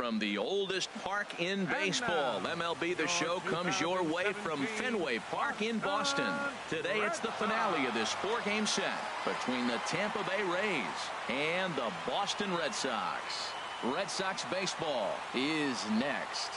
from the oldest park in baseball. MLB The Show comes your way from Fenway Park in Boston. Today it's the finale of this 4-game set between the Tampa Bay Rays and the Boston Red Sox. Red Sox baseball is next.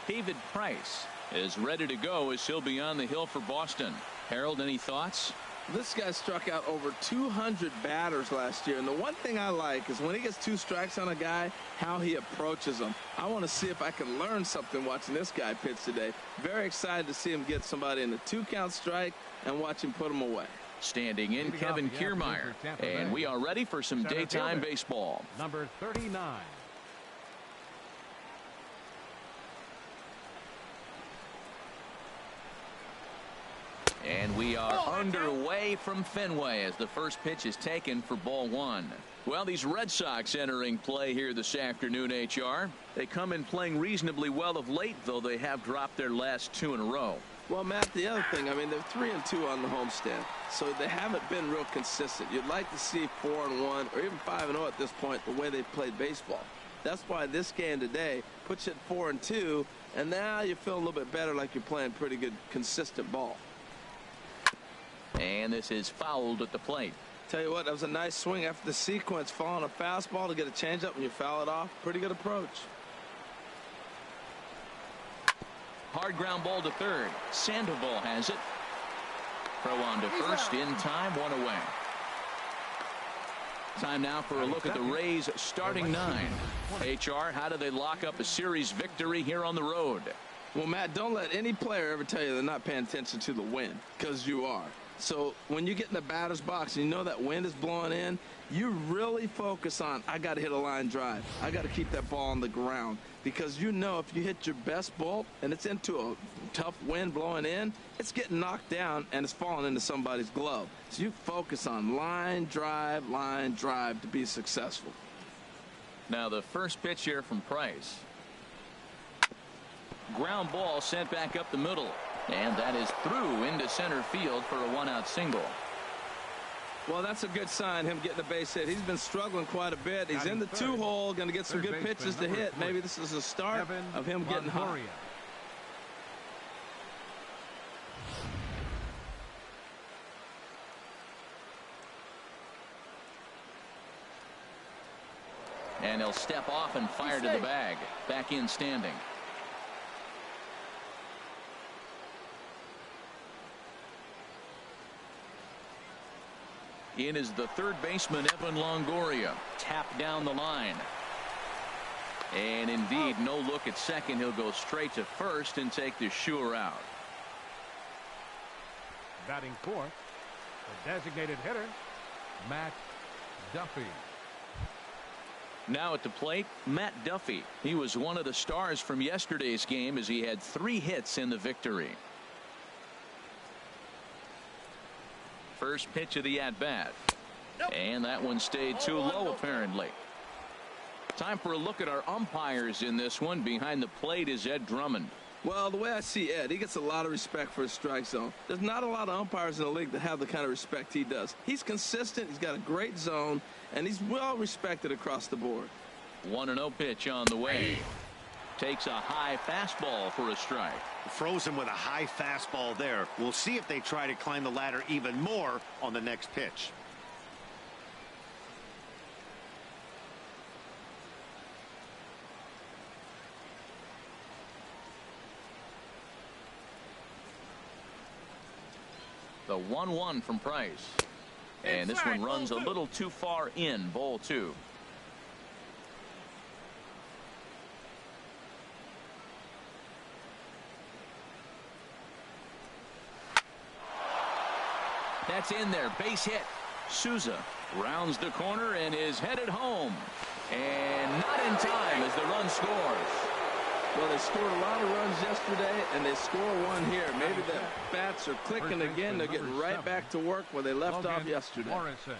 David Price is ready to go as he'll be on the hill for Boston. Harold, any thoughts? This guy struck out over 200 batters last year, and the one thing I like is when he gets 2 strikes on a guy, how he approaches them. I want to see if I can learn something watching this guy pitch today. Very excited to see him get somebody in the 2-count strike and watch him put them away. Standing in, Kevin Kiermaier, and we are ready for some daytime baseball. Number 39. And we are underway from Fenway as the first pitch is taken for ball 1. Well, these Red Sox entering play here this afternoon, HR. They come in playing reasonably well of late, though they have dropped their last 2 in a row. Well, Matt, the other thing, I mean, they're 3-2 on the homestand, so they haven't been real consistent. You'd like to see 4-1 or even 5-0 at this point, the way they've played baseball. That's why this game today puts you at 4-2, and now you feel a little bit better, like you're playing pretty good, consistent ball. And this is fouled at the plate. Tell you what, that was a nice swing after the sequence, following a fastball to get a changeup and you foul it off. Pretty good approach. Hard ground ball to third. Sandoval has it. Throw on to first in time, 1 away. Time now for a look at the Rays starting 9. HR, how do they lock up a series victory here on the road? Well, Matt, don't let any player ever tell you they're not paying attention to the wind, because you are. So when you get in the batter's box and you know that wind is blowing in, you really focus on, I got to hit a line drive. I got to keep that ball on the ground, because you know if you hit your best ball and it's into a tough wind blowing in, it's getting knocked down and it's falling into somebody's glove. So you focus on line drive to be successful. Now the first pitch here from Price. Ground ball sent back up the middle, and that is through into center field for a 1-out single. Well, that's a good sign, him getting a base hit. He's been struggling quite a bit. He's in the 2-hole, going to get some good pitches to hit. Maybe this is a start of him getting hot. And he'll step off and fire to the bag. Back in standing. In is the third baseman, Evan Longoria. Tap down the line. And indeed, no look at second. He'll go straight to first and take the sure out. Batting fourth, the designated hitter, Matt Duffy. Now at the plate, Matt Duffy. He was one of the stars from yesterday's game as he had 3 hits in the victory. First pitch of the at-bat. And that one stayed too low, apparently. Time for a look at our umpires in this one. Behind the plate is Ed Drummond. Well, the way I see Ed, he gets a lot of respect for his strike zone. There's not a lot of umpires in the league that have the kind of respect he does. He's consistent, he's got a great zone, and he's well respected across the board. 1-0 pitch on the way. Takes a high fastball for a strike. Froze him with a high fastball there. We'll see if they try to climb the ladder even more on the next pitch. The 1-1 from Price. And this one runs a little too far in, ball 2. That's in there, base hit. Souza rounds the corner and is headed home. And not in time as the run scores. Well, they scored a lot of runs yesterday, and they score one here. Maybe the bats are clicking again. They're getting right back to work where they left off yesterday. Morrison.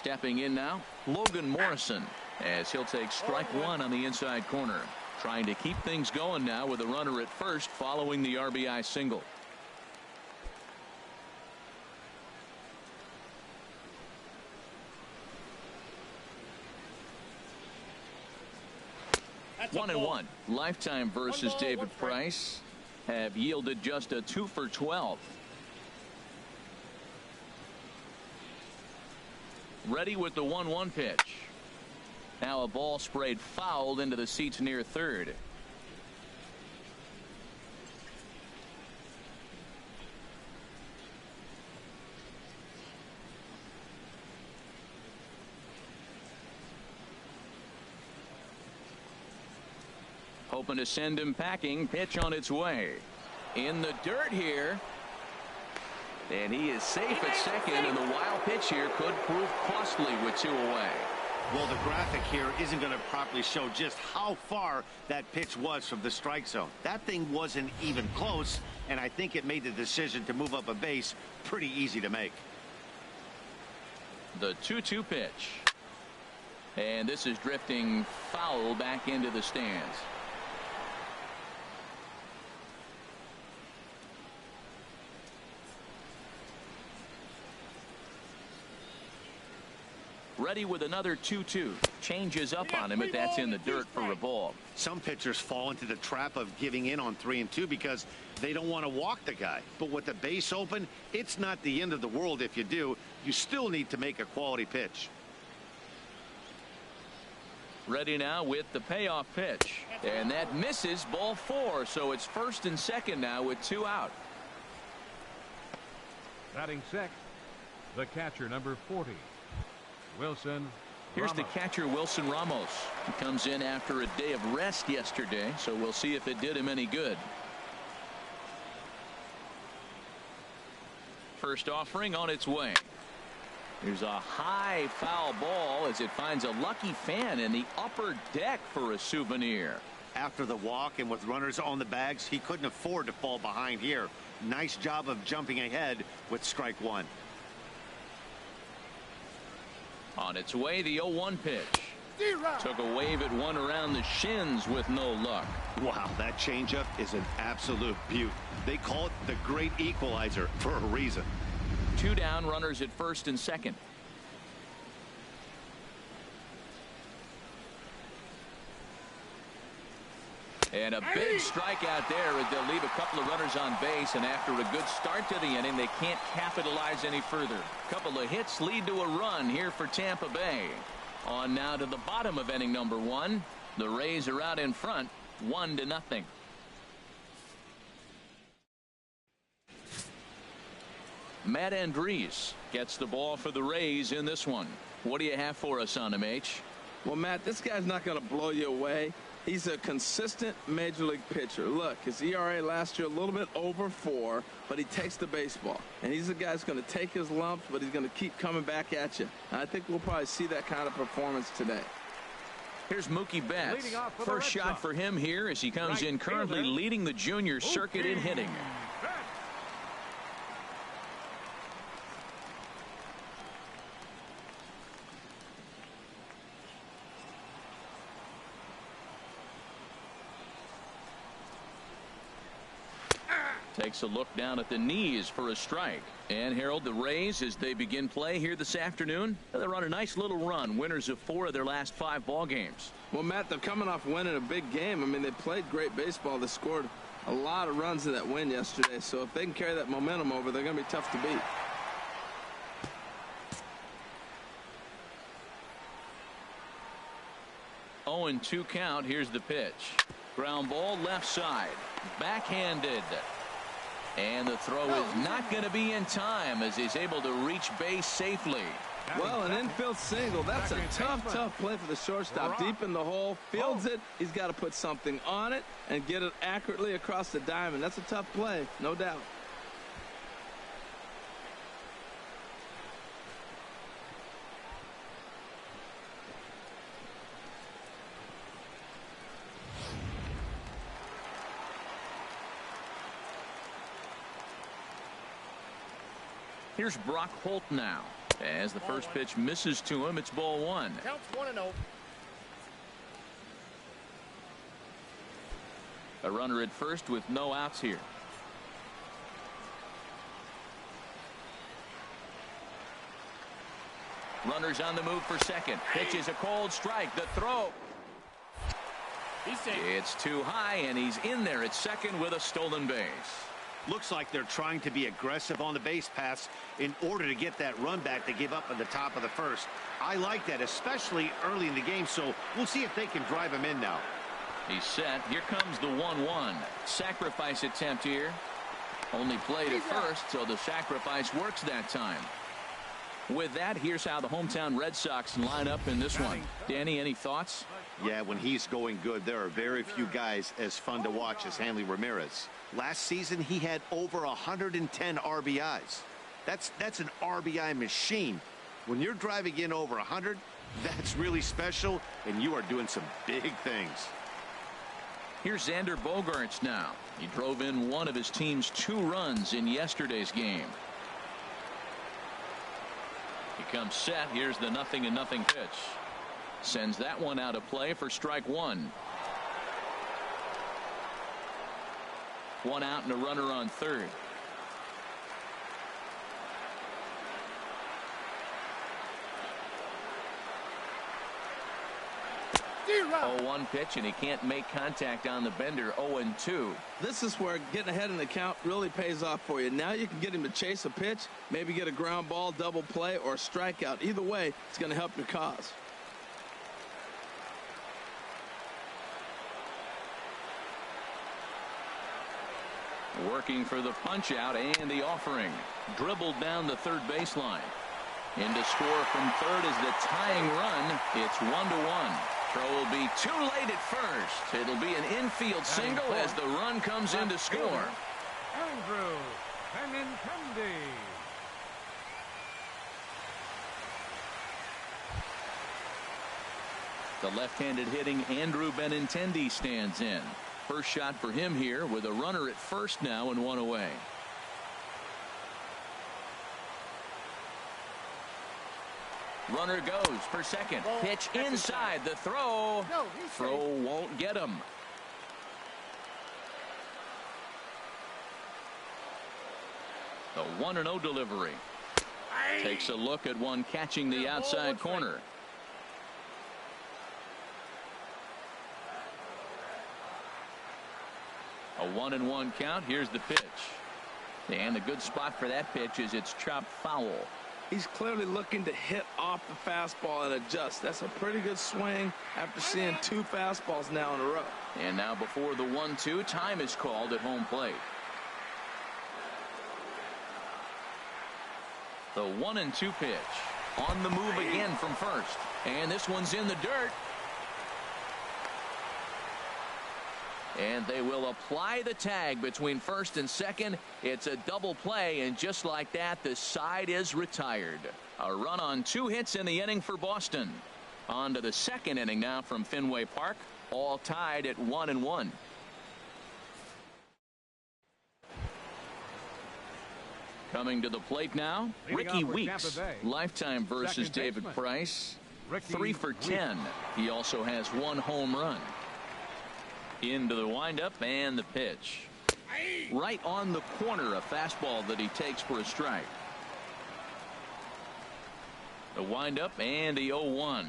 Stepping in now, Logan Morrison, as he'll take strike one on the inside corner. Trying to keep things going now with a runner at first following the RBI single. That's 1-1. Lifetime versus David Price have yielded just a 2 for 12. Ready with the 1-1 pitch. Now a ball sprayed fouled into the seats near third. Hoping to send him packing. Pitch on its way. In the dirt here. And he is safe at second, and the wild pitch here could prove costly with 2 away. Well, the graphic here isn't going to properly show just how far that pitch was from the strike zone. That thing wasn't even close, and I think it made the decision to move up a base pretty easy to make. The 2-2 pitch. And this is drifting foul back into the stands. Ready with another 2-2. Changes up on him if that's in the dirt for a ball. Some pitchers fall into the trap of giving in on 3-2 because they don't want to walk the guy. But with the base open, it's not the end of the world if you do. You still need to make a quality pitch. Ready now with the payoff pitch. And that misses, ball 4. So it's first and second now with 2 out. Batting sixth, the catcher, number 40. Wilson Here's Ramos. the catcher, Wilson Ramos. He comes in after a day of rest yesterday, so we'll see if it did him any good. First offering on its way. Here's a high foul ball as it finds a lucky fan in the upper deck for a souvenir. After the walk and with runners on the bags, he couldn't afford to fall behind here. Nice job of jumping ahead with strike one. On its way, the 0-1 pitch. Took a wave at one around the shins with no luck. Wow, that changeup is an absolute beaut. They call it the great equalizer for a reason. 2 down, runners at first and second. And a big strikeout there as they'll leave a couple of runners on base, and after a good start to the inning, they can't capitalize any further. A couple of hits lead to a run here for Tampa Bay. On now to the bottom of inning number 1. The Rays are out in front, 1-0. Matt Andriese gets the ball for the Rays in this one. What do you have for us on him, H? Well, Matt, this guy's not going to blow you away. He's a consistent major league pitcher. Look, his ERA last year a little bit over 4, but he takes the baseball. And he's a guy that's going to take his lumps, but he's going to keep coming back at you. And I think we'll probably see that kind of performance today. Here's Mookie Betts. First shot for him here as he comes in currently leading the junior circuit in hitting. Takes a look down at the knees for a strike. And Harold, the Rays, as they begin play here this afternoon, they're on a nice little run, winners of 4 of their last 5 ball games. Well, Matt, they're coming off winning a big game. I mean, they played great baseball. They scored a lot of runs in that win yesterday. So if they can carry that momentum over, they're going to be tough to beat. Oh, and 2 count. Here's the pitch. Ground ball left side. Backhanded. And the throw is not going to be in time as he's able to reach base safely. Well, an infield single. That's a tough play for the shortstop. Deep in the hole, fields it. He's got to put something on it and get it accurately across the diamond. That's a tough play, no doubt. Here's Brock Holt now. As the first pitch misses to him, it's ball one. Counts 1-0. A runner at first with no outs here. Runners on the move for second. Pitch is a cold strike. The throw. He's safe. It's too high, and he's in there at second with a stolen base. Looks like they're trying to be aggressive on the base pass in order to get that run back they gave up at the top of the first. I like that, especially early in the game, so we'll see if they can drive him in now. He's set. Here comes the 1-1. Sacrifice attempt here. Only played at first, so the sacrifice works that time. With that, here's how the hometown Red Sox line up in this one. Danny, any thoughts? Yeah, when he's going good, there are very few guys as fun to watch as Hanley Ramirez. Last season, he had over 110 RBIs. That's an RBI machine. When you're driving in over 100, that's really special, and you are doing some big things. Here's Xander Bogaerts now. He drove in one of his team's 2 runs in yesterday's game. He comes set. Here's the 0-0 pitch. Sends that one out of play for strike one. 1 out and a runner on third. Zero. 0-1 pitch, and he can't make contact on the bender. 0-2. This is where getting ahead in the count really pays off for you. Now you can get him to chase a pitch, maybe get a ground ball, double play, or a strikeout. Either way, it's going to help your cause. Working for the punch out and the offering. Dribbled down the third baseline. In to score from third is the tying run. It's 1-1. Throw will be too late at first. It'll be an infield single as the run comes in to score. Andrew Benintendi. The left-handed hitting Andrew Benintendi stands in. First shot for him here with a runner at first now and 1 away. Runner goes for second. Pitch inside. The throw. Throw won't get him. The 1-0 delivery. Takes a look at one catching the outside corner. A 1-1 count. Here's the pitch. And the good spot for that pitch is it's chopped foul. He's clearly looking to hit off the fastball and adjust. That's a pretty good swing after seeing 2 fastballs now in a row. And now before the 1-2, time is called at home plate. The 1-2 pitch. On the move again from first. And this one's in the dirt. And they will apply the tag between first and second. It's a double play, and just like that, the side is retired. A run on 2 hits in the inning for Boston. On to the second inning now from Fenway Park, all tied at 1-1. Coming to the plate now, Ricky Weeks. Lifetime versus David Price. 3 for 10. He also has 1 home run. Into the windup and the pitch. Right on the corner, a fastball that he takes for a strike. The windup and the 0-1.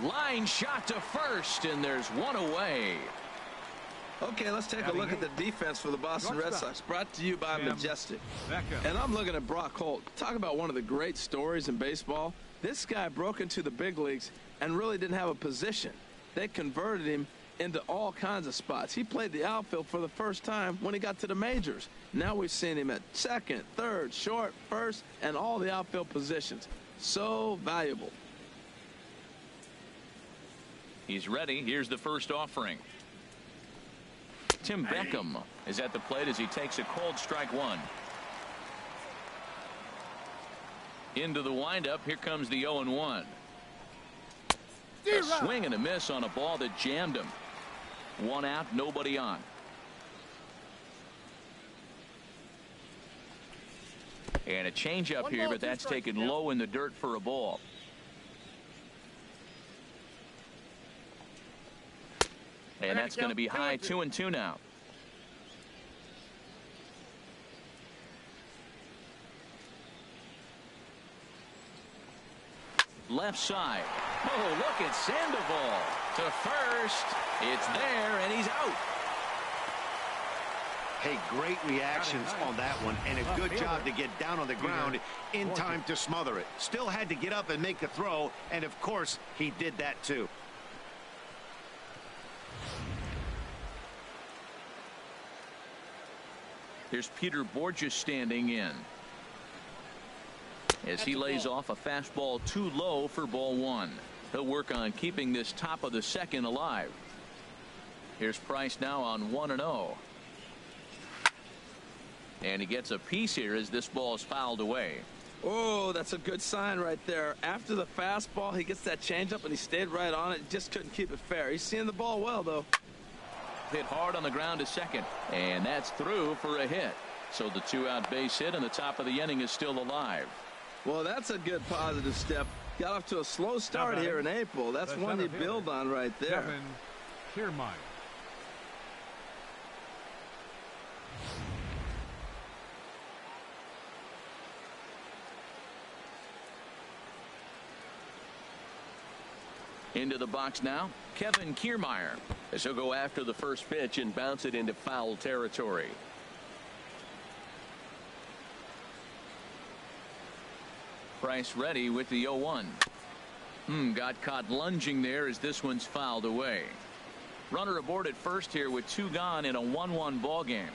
Line shot to first, and there's 1 away. Okay, let's take a look at the defense for the Boston Red Sox, brought to you by Majestic. And I'm looking at Brock Holt. Talk about one of the great stories in baseball. This guy broke into the big leagues and really didn't have a position. They converted him into all kinds of spots. He played the outfield for the first time when he got to the majors. Now we've seen him at second, third, short, first, and all the outfield positions. So valuable. He's ready. Here's the first offering. Tim Beckham is at the plate as he takes a cold strike 1. Into the windup. Here comes the 0-1. A swing and a miss on a ball that jammed him. 1 out, nobody on. And a changeup One here, ball, but two that's strikes taken now. low in the dirt for a ball. And that's going to be high 2-2 now. Left side. Oh, look at Sandoval to first. It's there, and he's out. Hey, great reactions on that one, and a good job to get down on the ground in time to smother it. Still had to get up and make a throw, and of course, he did that too. Here's Peter Borges standing in as he lays off a fastball too low for ball one. He'll work on keeping this top of the second alive. Here's Price now on 1-0. And he gets a piece here as this ball is fouled away. Oh, that's a good sign right there. After the fastball, he gets that changeup, and he stayed right on it. Just couldn't keep it fair. He's seeing the ball well, though. Hit hard on the ground to second, and that's through for a hit. So the two-out base hit, and the top of the inning is still alive. Well, that's a good positive step. Got off to a slow start here in April. That's one you build on right there. Kevin Kiermaier. Into the box now, Kevin Kiermaier, as he'll go after the first pitch and bounce it into foul territory. Price ready with the 0-1. Got caught lunging there as this one's fouled away. Runner aboard at first here with two gone in a 1-1 ball game.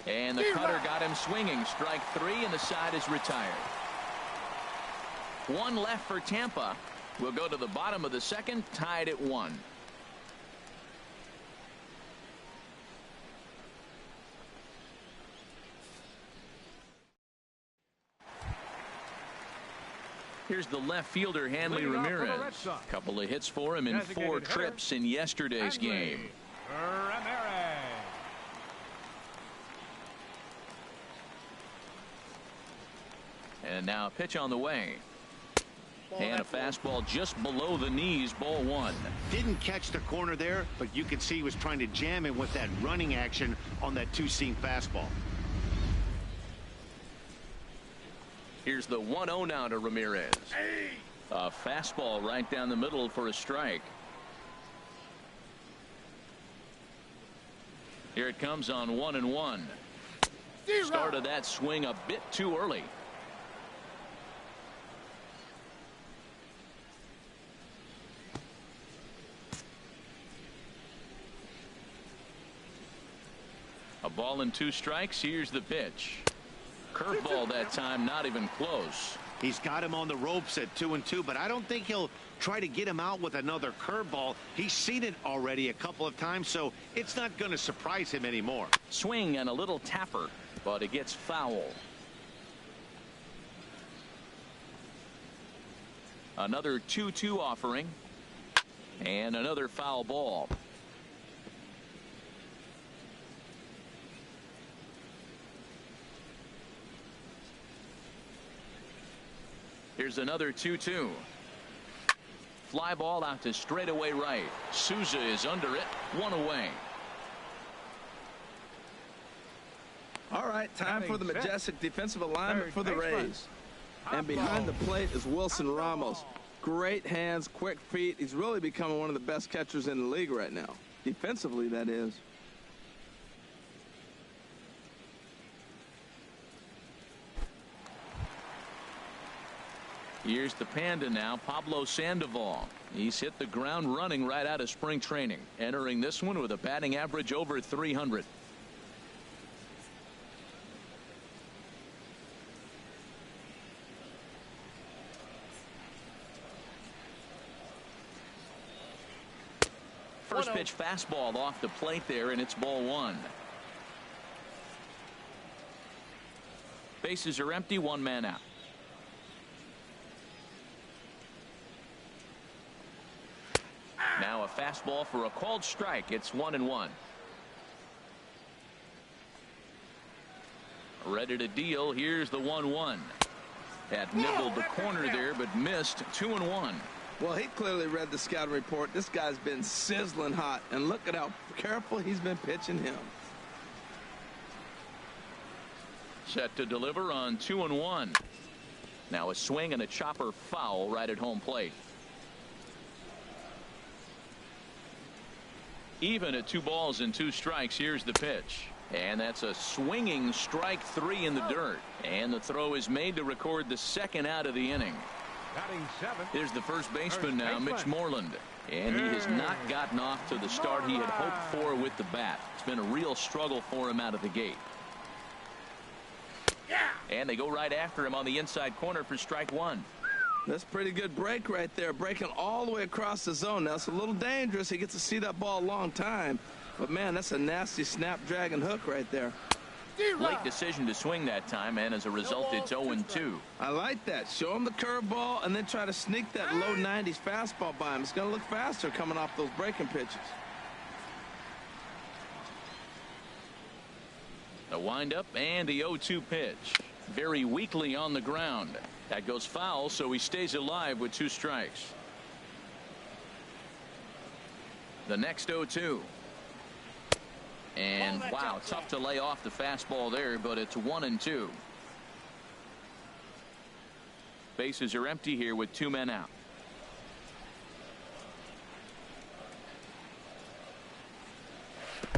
And the cutter got him swinging. Strike three, and the side is retired. One left for Tampa. We'll go to the bottom of the second, tied at 1. Here's the left fielder, Hanley Ramirez. Couple of hits for him in 4 trips in yesterday's game. Ramirez. And now a pitch on the way. And a fastball just below the knees, ball 1. Didn't catch the corner there, but you could see he was trying to jam him with that running action on that two-seam fastball. Here's the 1-0 now to Ramirez. A fastball right down the middle for a strike. Here it comes on 1-1. Started that swing a bit too early. A ball and 2 strikes. Here's the pitch. Curveball that time, not even close. He's got him on the ropes at 2-2, but I don't think he'll try to get him out with another curveball. He's seen it already a couple of times, so it's not going to surprise him anymore. Swing and a little tapper, but it gets foul. Another 2-2 offering, and another foul ball. Here's another 2-2. Fly ball out to straightaway right. Souza is under it. 1 away. All right, time for the majestic defensive alignment for the Rays. And behind the plate is Wilson Ramos. Great hands, quick feet. He's really becoming one of the best catchers in the league right now. Defensively, that is. Here's the Panda now, Pablo Sandoval. He's hit the ground running right out of spring training, entering this one with a batting average over 300. First pitch fastball off the plate there, and it's ball 1. Bases are empty, 1 man out. Now a fastball for a called strike. It's 1-1. Ready to deal. Here's the 1-1. That nibbled the corner there, but missed. 2-1. Well, he clearly read the scouting report. This guy's been sizzling hot, and look at how careful he's been pitching him. Set to deliver on 2-1. Now a swing and a chopper foul right at home plate. Even at 2 balls and 2 strikes. Here's the pitch. And that's a swinging strike 3 in the dirt. And the throw is made to record the second out of the inning. Batting 7th. Here's the first baseman now, Mitch Moreland. And he has not gotten off to the start he had hoped for with the bat. It's been a real struggle for him out of the gate. And they go right after him on the inside corner for strike 1. That's a pretty good break right there, breaking all the way across the zone. Now, it's a little dangerous. He gets to see that ball a long time. But, man, that's a nasty snapdragon hook right there. Late decision to swing that time, and as a result, it's 0-2. I like that. Show him the curveball and then try to sneak that low 90s fastball by him. It's going to look faster coming off those breaking pitches. The windup and the 0-2 pitch. Very weakly on the ground. That goes foul, so he stays alive with 2 strikes. The next 0-2. And wow, tough to lay off the fastball there, but it's 1-2. Bases are empty here with 2 men out.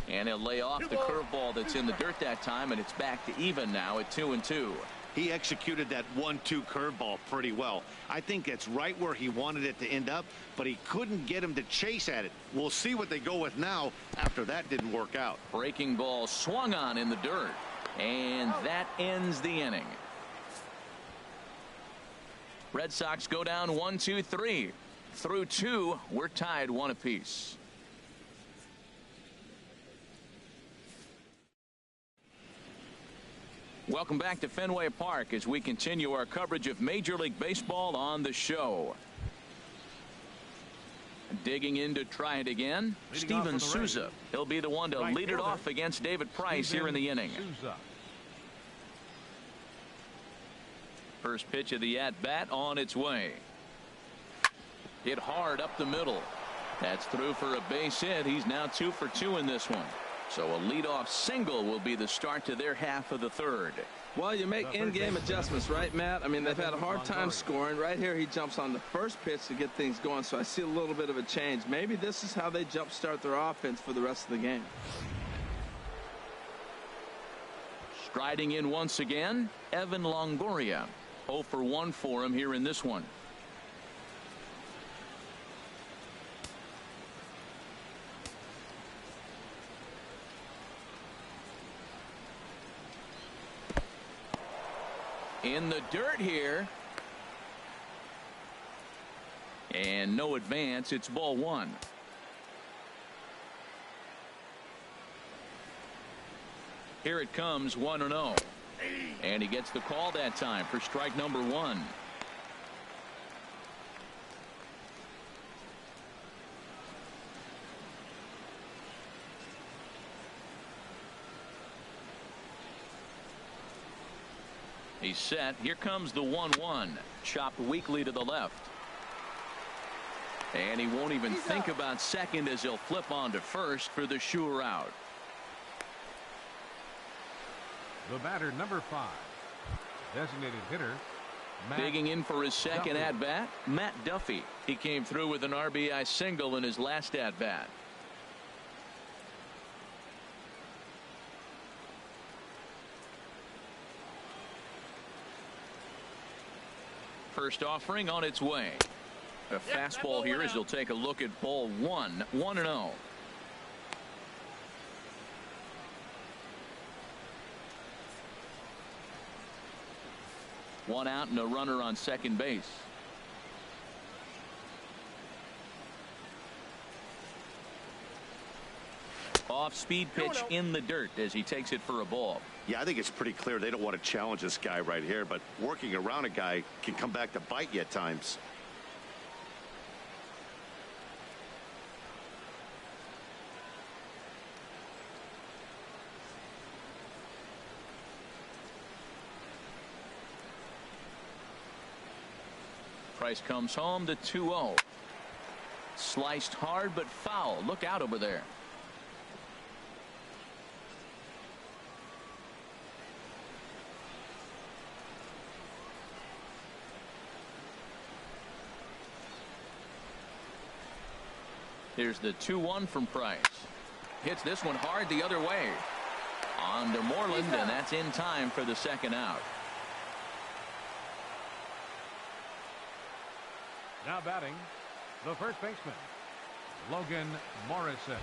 And he'll lay off the curveball that's in the dirt that time, and it's back to even now at 2-2. He executed that 1-2 curveball pretty well. I think it's right where he wanted it to end up, but he couldn't get him to chase at it. We'll see what they go with now after that didn't work out. Breaking ball swung on in the dirt, and that ends the inning. Red Sox go down 1-2-3. Through 2, we're tied 1 apiece. Welcome back to Fenway Park as we continue our coverage of Major League Baseball on the show. Digging in to try it again, Steven Souza. He'll be the one to lead it off against David Price here in the inning. First pitch of the at-bat on its way. Hit hard up the middle. That's through for a base hit. He's now 2 for 2 in this one. So a leadoff single will be the start to their half of the third. Well, you make in-game adjustments, right, Matt? I mean, they've had a hard time scoring. Right here, he jumps on the first pitch to get things going, so I see a little bit of a change. Maybe this is how they jumpstart their offense for the rest of the game. Striding in once again, Evan Longoria. 0 for 1 for him here in this one. In the dirt here. And no advance. It's ball 1. Here it comes, 1-0. And he gets the call that time for strike number 1. He's set. Here comes the 1-1. Chopped weakly to the left. And he won't even think about second as he'll flip on to first for the sure out. The batter, number 5. Designated hitter, Digging in for his second at-bat, Matt Duffy. He came through with an RBI single in his last at-bat. First offering on its way. A fastball here as he'll take a look at ball 1. 1-0. One out and a runner on second base. Off-speed pitch in the dirt as he takes it for a ball. Yeah, I think it's pretty clear they don't want to challenge this guy right here, but working around a guy can come back to bite you at times. Price comes home to 2-0. Sliced hard but foul. Look out over there. Here's the 2-1 from Price. Hits this one hard the other way. On to Moreland, and that's in time for the second out. Now batting, the first baseman, Logan Morrison.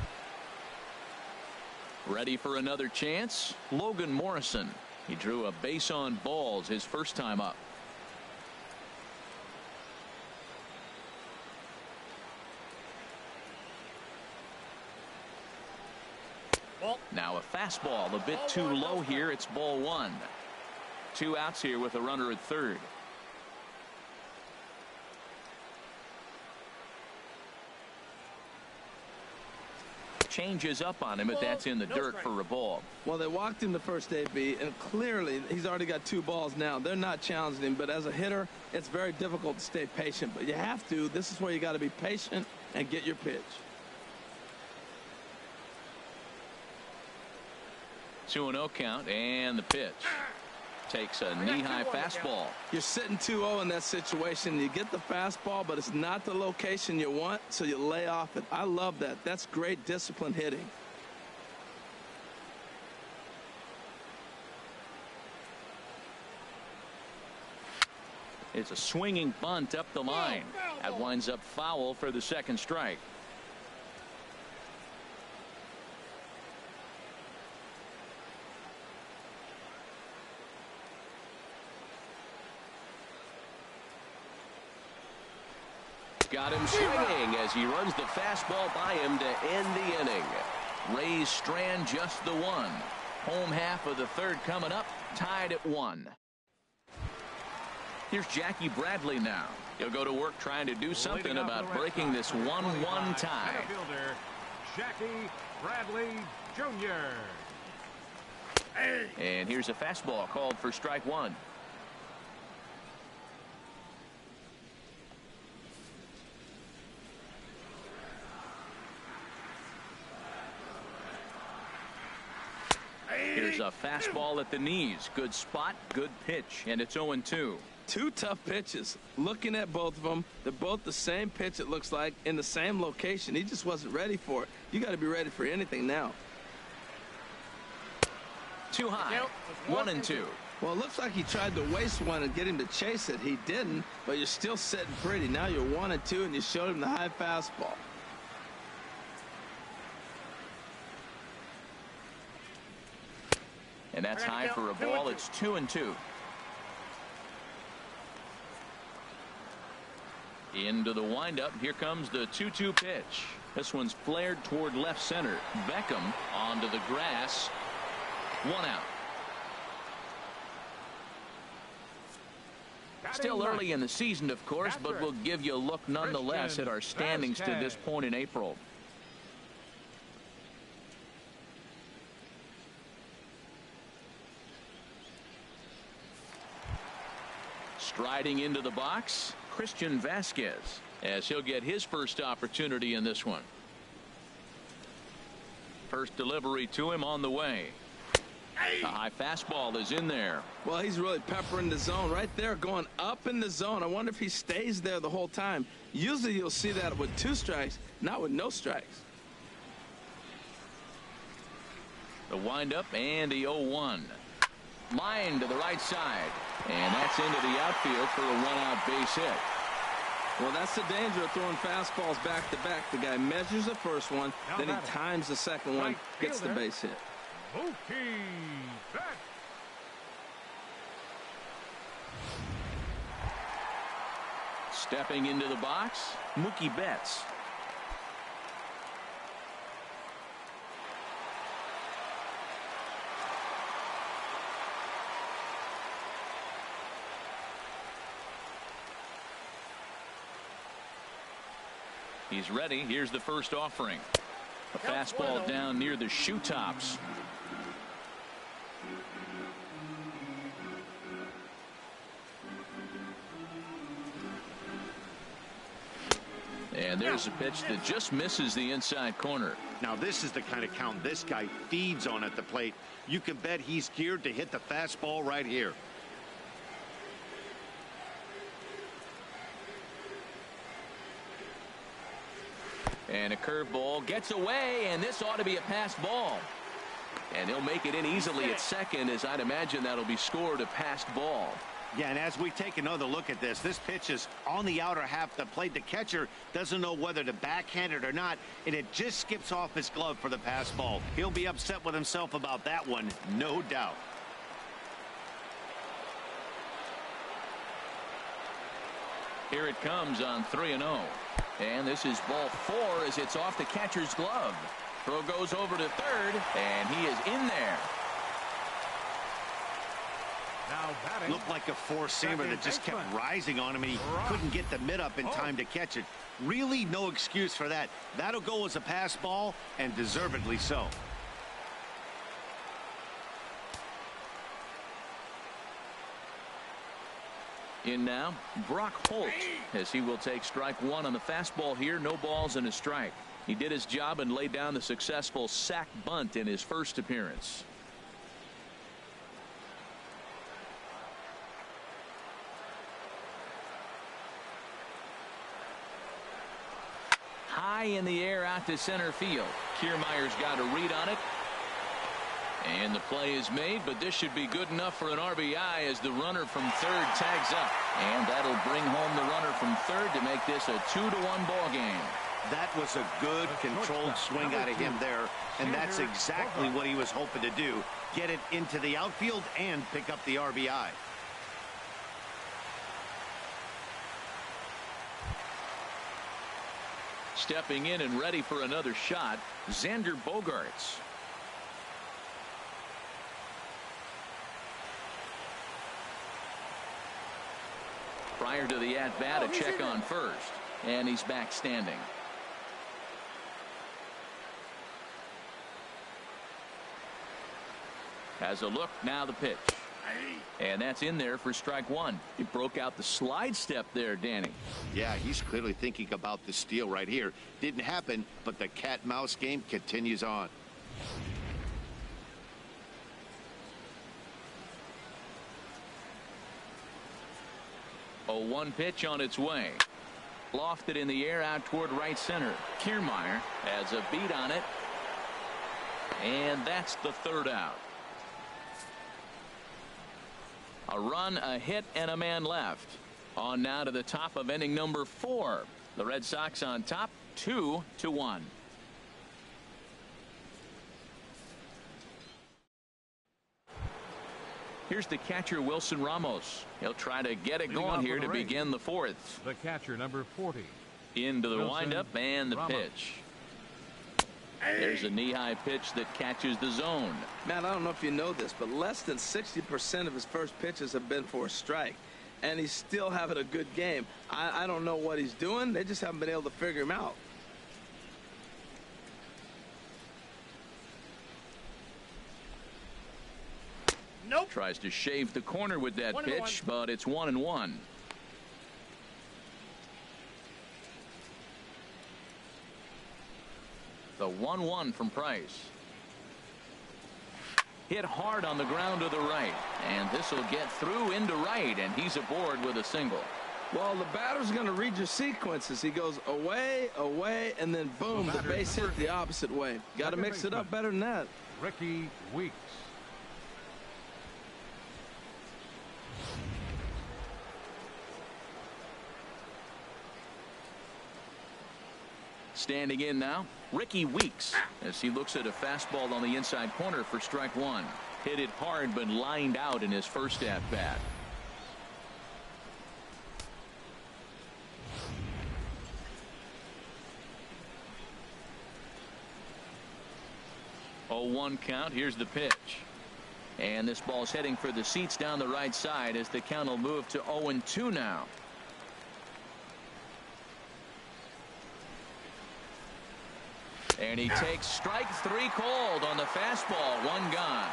Ready for another chance? Logan Morrison. He drew a base on balls his first time up. Now a fastball a bit too low here. It's ball one. 2 outs here with a runner at third. Changes up on him, but that's in the dirt for a ball. Well, they walked him the first AB, and clearly he's already got 2 balls now. They're not challenging him, but as a hitter, it's very difficult to stay patient. But you have to. This is where you got to be patient and get your pitch. 2-0 count, and the pitch. Takes a knee-high fastball. You're sitting 2-0 in that situation. You get the fastball, but it's not the location you want, so you lay off it. I love that. That's great disciplined hitting. It's a swinging bunt up the line. That winds up foul for the second strike. Got him swinging as he runs the fastball by him to end the inning. Rays strand just the one. Home half of the third coming up, tied at 1. Here's Jackie Bradley now. He'll go to work trying to do something about breaking this 1-1 tie. Jackie Bradley Jr. And here's a fastball called for strike 1. Here's a fastball at the knees. Good spot, good pitch, and it's 0-2. 2 tough pitches. Looking at both of them, they're both the same pitch, it looks like, in the same location. He just wasn't ready for it. You got to be ready for anything now. Too high. 1-2. Well, it looks like he tried to waste one and get him to chase it. He didn't, but you're still sitting pretty. Now you're 1-2, and you showed him the high fastball. And that's high for a ball. It's 2-2. Into the windup. Here comes the 2-2 pitch. This one's flared toward left center. Beckham onto the grass. 1 out. Still early in the season, of course, but we'll give you a look nonetheless at our standings to this point in April. Striding into the box, Christian Vasquez, as he'll get his first opportunity in this one. First delivery to him on the way. A high fastball is in there. Well, he's really peppering the zone right there, going up in the zone. I wonder if he stays there the whole time. Usually you'll see that with 2 strikes, not with no strikes. The windup and the 0-1. Line to the right side. And that's into the outfield for a 1-out base hit. Well, that's the danger of throwing fastballs back to back. The guy measures the first one, then he times the second one, gets the base hit. Mookie Betts. Stepping into the box, Mookie Betts. He's ready. Here's the first offering. A fastball down near the shoe tops. And there's a pitch that just misses the inside corner. Now this is the kind of count this guy feeds on at the plate. You can bet he's geared to hit the fastball right here. And a curveball gets away, and this ought to be a passed ball. And he'll make it in easily at second, as I'd imagine that'll be scored a passed ball. Yeah, and as we take another look at this pitch is on the outer half of the plate. The catcher doesn't know whether to backhand it or not, and it just skips off his glove for the pass ball. He'll be upset with himself about that one, no doubt. Here it comes on 3-0. And this is ball 4 as it's off the catcher's glove. Throw goes over to third, and he is in there. Now batting. Looked like a four-seamer that just kept rising on him, and he couldn't get the mid up in time to catch it. Really no excuse for that. That'll go as a pass ball, and deservedly so. In now, Brock Holt, as he will take strike one on the fastball here. No balls and a strike. He did his job and laid down the successful sac bunt in his first appearance. High in the air out to center field. Kiermaier's got a read on it. And the play is made, but this should be good enough for an RBI as the runner from third tags up. And that'll bring home the runner from third to make this a 2-1 ball game. That was a good controlled swing out of him there, and that's exactly what he was hoping to do. Get it into the outfield and pick up the RBI. Stepping in and ready for another shot, Xander Bogaerts. Prior to the at-bat, a check on first, and he's back standing. Has a look, now the pitch. And that's in there for strike one. He broke out the slide step there, Danny. Yeah, he's clearly thinking about the steal right here. Didn't happen, but the cat-mouse game continues on. 0-1 pitch on its way. Lofted in the air out toward right center. Kiermaier has a beat on it. And that's the third out. A run, a hit, and a man left. On now to the top of inning number 4. The Red Sox on top, 2-1. Here's the catcher, Wilson Ramos. He'll try to get it going here to begin the fourth. The catcher, number 40. Into the windup and the pitch. There's a knee-high pitch that catches the zone. Matt, I don't know if you know this, but less than 60% of his first pitches have been for a strike. And he's still having a good game. I don't know what he's doing. They just haven't been able to figure him out. Nope. Tries to shave the corner with that pitch, but it's 1-1. The 1-1 from Price. Hit hard on the ground to the right, and this will get through into right, and he's aboard with a single. Well, the batter's going to read your sequences. He goes away, away, and then boom, the base hit the opposite way. Got to mix it up better than that. Ricky Weeks. Standing in now, Ricky Weeks, as he looks at a fastball on the inside corner for strike one. Hit it hard, but lined out in his first at-bat. Oh, 1 count. Here's the pitch. And this ball's heading for the seats down the right side as the count will move to 0-2 now. And he takes strike 3 called on the fastball. 1 gone.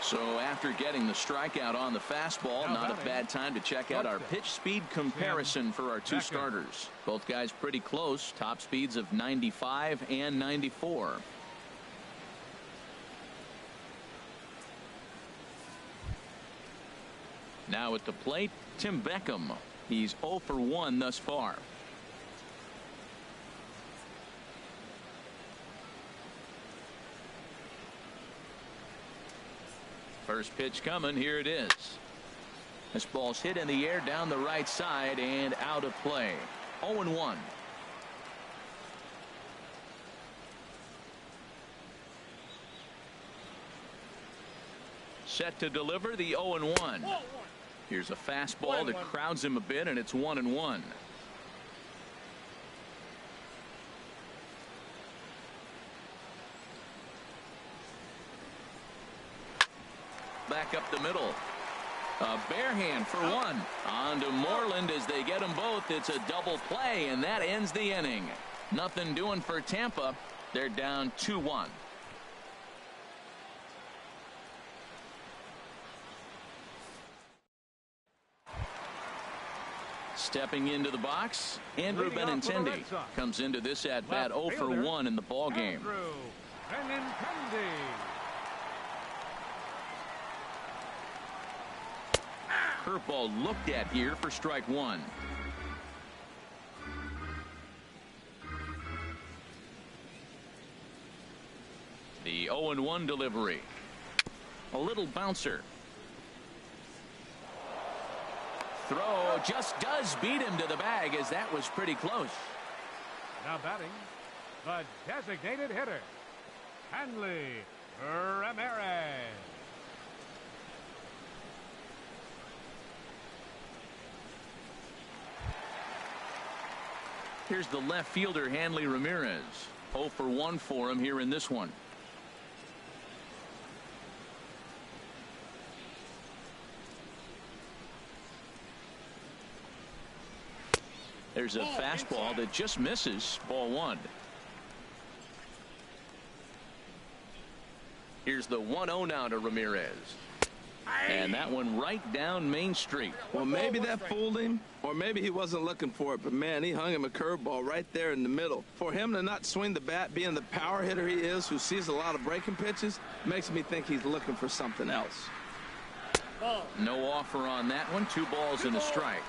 So after getting the strikeout on the fastball, not a bad time to check out our pitch speed comparison for our two starters. Both guys pretty close, top speeds of 95 and 94. Now at the plate, Tim Beckham. He's 0 for 1 thus far. First pitch coming. Here it is. This ball's hit in the air down the right side and out of play. 0-1. Set to deliver the 0-1. Here's a fastball that crowds him a bit, and it's 1-1. Back up the middle. A bare hand for one. On to Moreland as they get them both. It's a double play, and that ends the inning. Nothing doing for Tampa. They're down 2-1. Stepping into the box, Andrew Benintendi comes into this at bat 0 for 1 in the ball game. Curveball looked at here for strike one. The 0-1 delivery. A little bouncer. Throw just does beat him to the bag, as that was pretty close. Now batting, the designated hitter, Hanley Ramirez. Here's the left fielder, Hanley Ramirez. 0 for 1 for him here in this one. There's a fastball that just misses. Ball one. Here's the 1-0 now to Ramirez. And that one right down Main Street. Well, maybe that fooled him, or maybe he wasn't looking for it, but man, he hung him a curveball right there in the middle. For him to not swing the bat, being the power hitter he is, who sees a lot of breaking pitches, makes me think he's looking for something else. No offer on that one. 2 balls and a strike.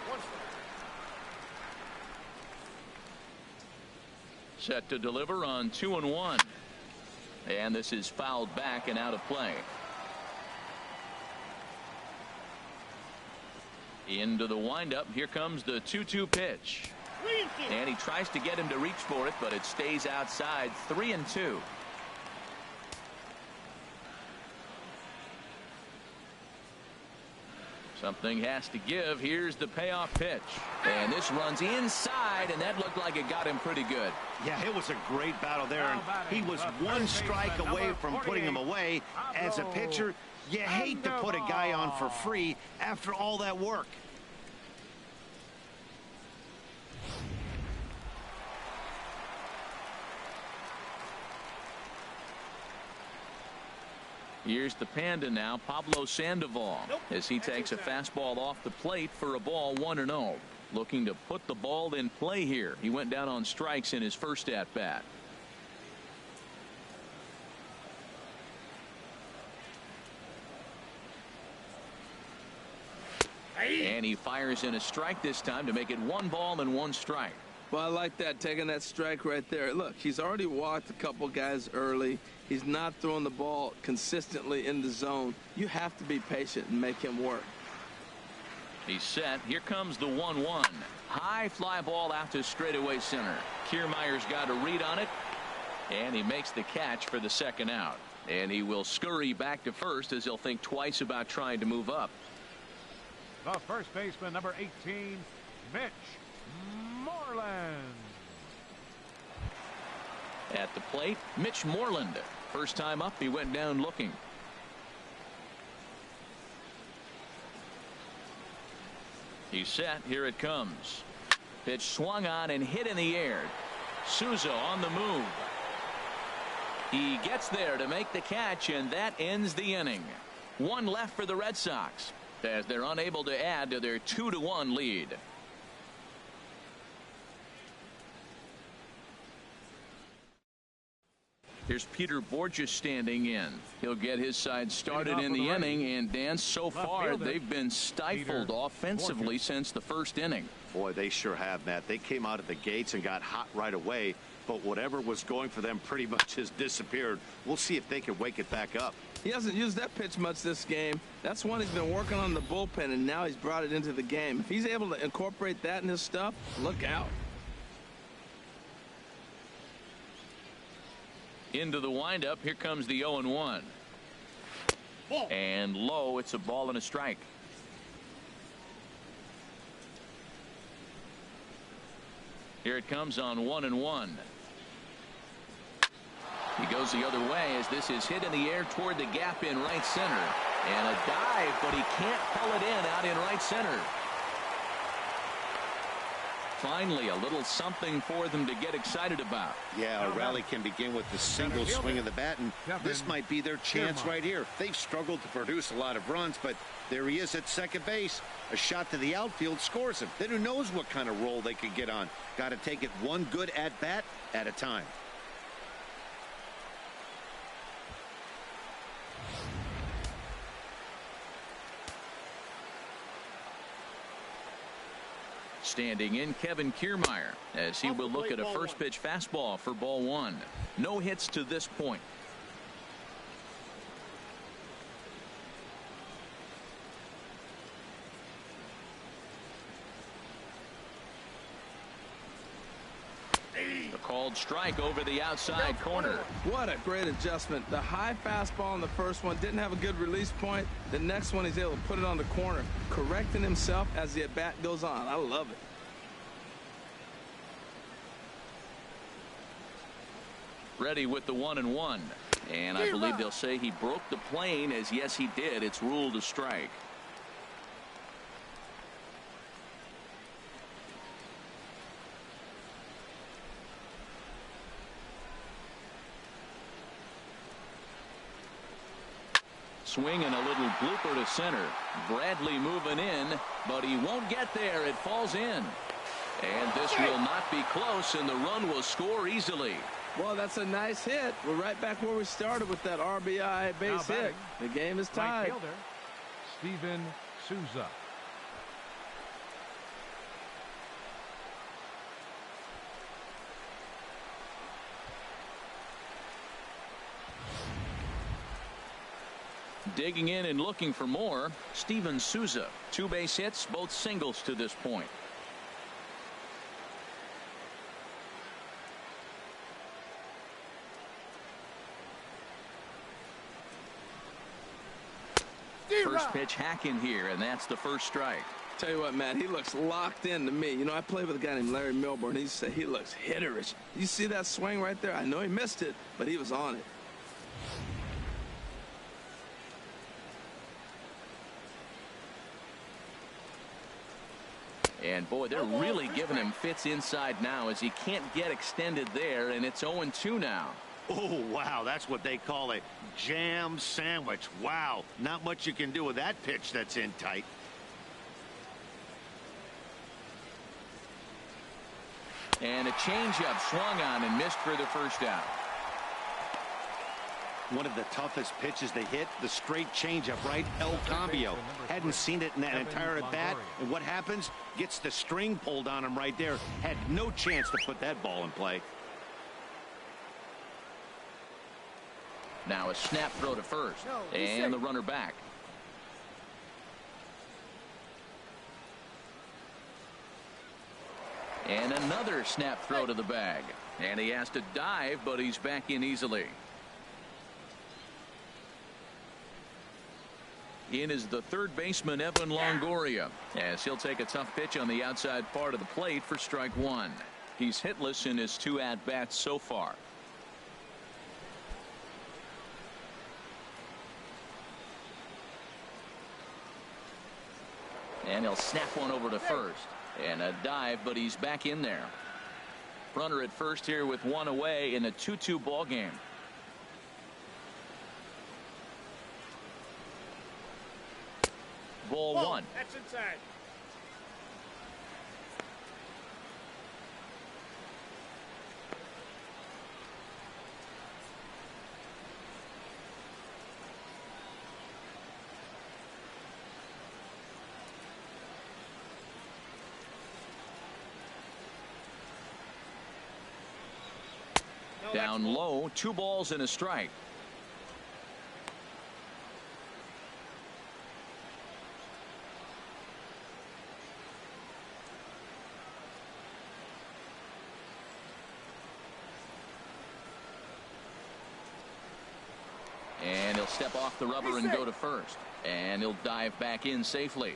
Set to deliver on 2-1. And this is fouled back and out of play. Into the windup. Here comes the 2-2 pitch. And he tries to get him to reach for it, but it stays outside. 3-2. Something has to give. Here's the payoff pitch. And this runs inside, and that looked like it got him pretty good. Yeah, it was a great battle there. And he was one strike away from putting him away. As a pitcher, you hate to put a guy on for free after all that work. Here's the Panda now, Pablo Sandoval, as he takes a fastball off the plate for a ball 1-0. Looking to put the ball in play here. He went down on strikes in his first at-bat. And he fires in a strike this time to make it 1 ball and 1 strike. Well, I like that, taking that strike right there. Look, he's already walked a couple guys early. He's not throwing the ball consistently in the zone. You have to be patient and make him work. He's set. Here comes the 1-1. High fly ball out to straightaway center. Kiermaier's got a read on it, and he makes the catch for the second out. And he will scurry back to first as he'll think twice about trying to move up. The first baseman, number 18, Mitch Moreland. At the plate, Mitch Moreland. First time up, he went down looking. He's set. Here it comes. Pitch swung on and hit in the air. Souza on the move. He gets there to make the catch, and that ends the inning. One left for the Red Sox as they're unable to add to their 2-1 lead. Here's Peter Borges standing in. He'll get his side started in the inning, and Dan, so far they've been stifled offensively since the first inning. Boy, they sure have, Matt. They came out of the gates and got hot right away, but whatever was going for them pretty much has disappeared. We'll see if they can wake it back up. He hasn't used that pitch much this game. That's one he's been working on the bullpen, and now he's brought it into the game. If he's able to incorporate that in his stuff, look out. Into the windup. Here comes the 0-1. And low. It's a ball and a strike. Here it comes on 1-1. He goes the other way as this is hit in the air toward the gap in right center. And a dive, but he can't pull it in out in right center. Finally, a little something for them to get excited about. Yeah, a rally can begin with the single swing of the bat, and this might be their chance right here. They've struggled to produce a lot of runs, but there he is at second base. A shot to the outfield scores him. Then who knows what kind of roll they could get on. Got to take it one good at-bat at a time. Standing in, Kevin Kiermaier, as he will look at a first pitch fastball for ball one. No hits to this point. A called strike over the outside corner. What a great adjustment. The high fastball in the first one didn't have a good release point. The next one he's able to put it on the corner, correcting himself as the at bat goes on. I love it. Ready with the 1-1. And I believe they'll say he broke the plane, as yes he did. It's ruled a strike. Swing and a little blooper to center. Bradley moving in, but he won't get there. It falls in. And this will not be close, and the run will score easily. Well, that's a nice hit. We're right back where we started with that RBI base hit. The game is tied. Right fielder, Steven Souza. Digging in and looking for more, Steven Souza. 2 base hits, both singles to this point. First pitch hack in here, and that's the first strike. Tell you what, Matt, he looks locked in to me. You know, I played with a guy named Larry Milburn. He said he looks hitterish. You see that swing right there? I know he missed it, but he was on it. And boy, they're really giving him fits inside now, as he can't get extended there, and it's 0-2 now. Oh, wow, that's what they call a jam sandwich. Wow, not much you can do with that pitch that's in tight. And a changeup swung on and missed for the first out. One of the toughest pitches to hit, the straight changeup, right? El Cambio. Hadn't seen it in that entire at bat. And what happens? Gets the string pulled on him right there. Had no chance to put that ball in play. Now a snap throw to first. And the runner back. And another snap throw to the bag. And he has to dive, but he's back in easily. In is the third baseman, Evan Longoria, as he'll take a tough pitch on the outside part of the plate for strike one. He's hitless in his 2 at-bats so far. And he'll snap one over to first. And a dive, but he's back in there. Runner at first here with 1 away in a 2-2 ball game. ball Whoa, one. that's inside. No, Down low, 2 balls and a strike. And he'll step off the rubber and go to first. And he'll dive back in safely.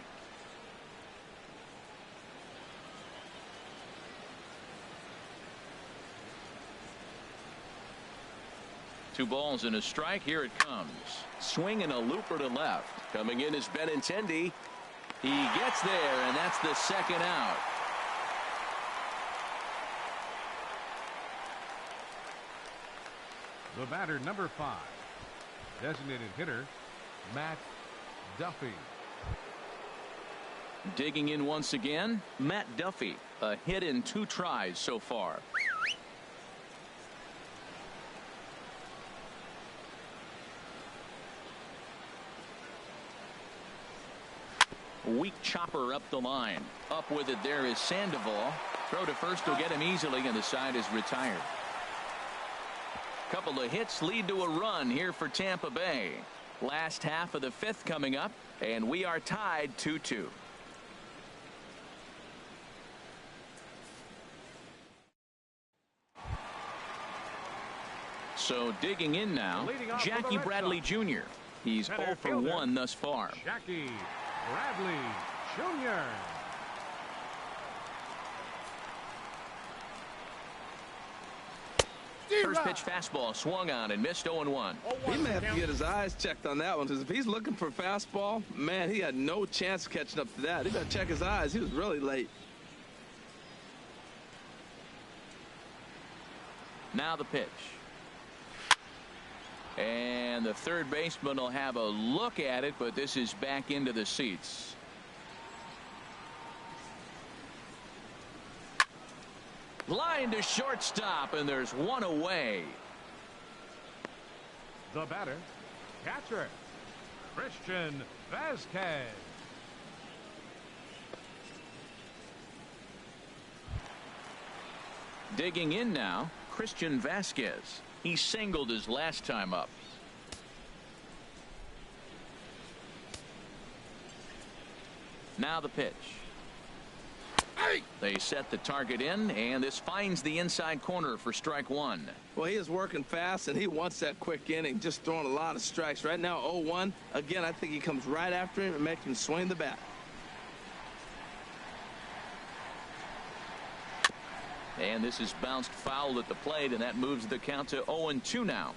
Two balls and a strike. Here it comes. Swing and a looper to left. Coming in is Benintendi. He gets there, and that's the second out. The batter, number 5. Designated hitter, Matt Duffy. Digging in once again, Matt Duffy. A hit in 2 tries so far. Weak chopper up the line. Up with it there is Sandoval. Throw to first will get him easily, and the side is retired. Couple of hits lead to a run here for Tampa Bay. Last half of the 5th coming up, and we are tied 2-2. So digging in now, Jackie Bradley Jr. He's 0 for 1 thus far. Jackie Bradley Jr. First pitch fastball swung on and missed 0-1. He may have to get his eyes checked on that one, because if he's looking for fastball, man, he had no chance of catching up to that. He got to check his eyes. He was really late. Now the pitch. And the third baseman will have a look at it, but this is back into the seats. Line to shortstop, and there's one away. The batter, catcher, Christian Vasquez. Digging in now, Christian Vasquez. He singled his last time up. Now the pitch. They set the target in, and this finds the inside corner for strike 1. Well, he is working fast, and he wants that quick inning, just throwing a lot of strikes. Right now, 0-1. Again, I think he comes right after him and makes him swing the bat. And this is bounced foul at the plate, and that moves the count to 0-2 now.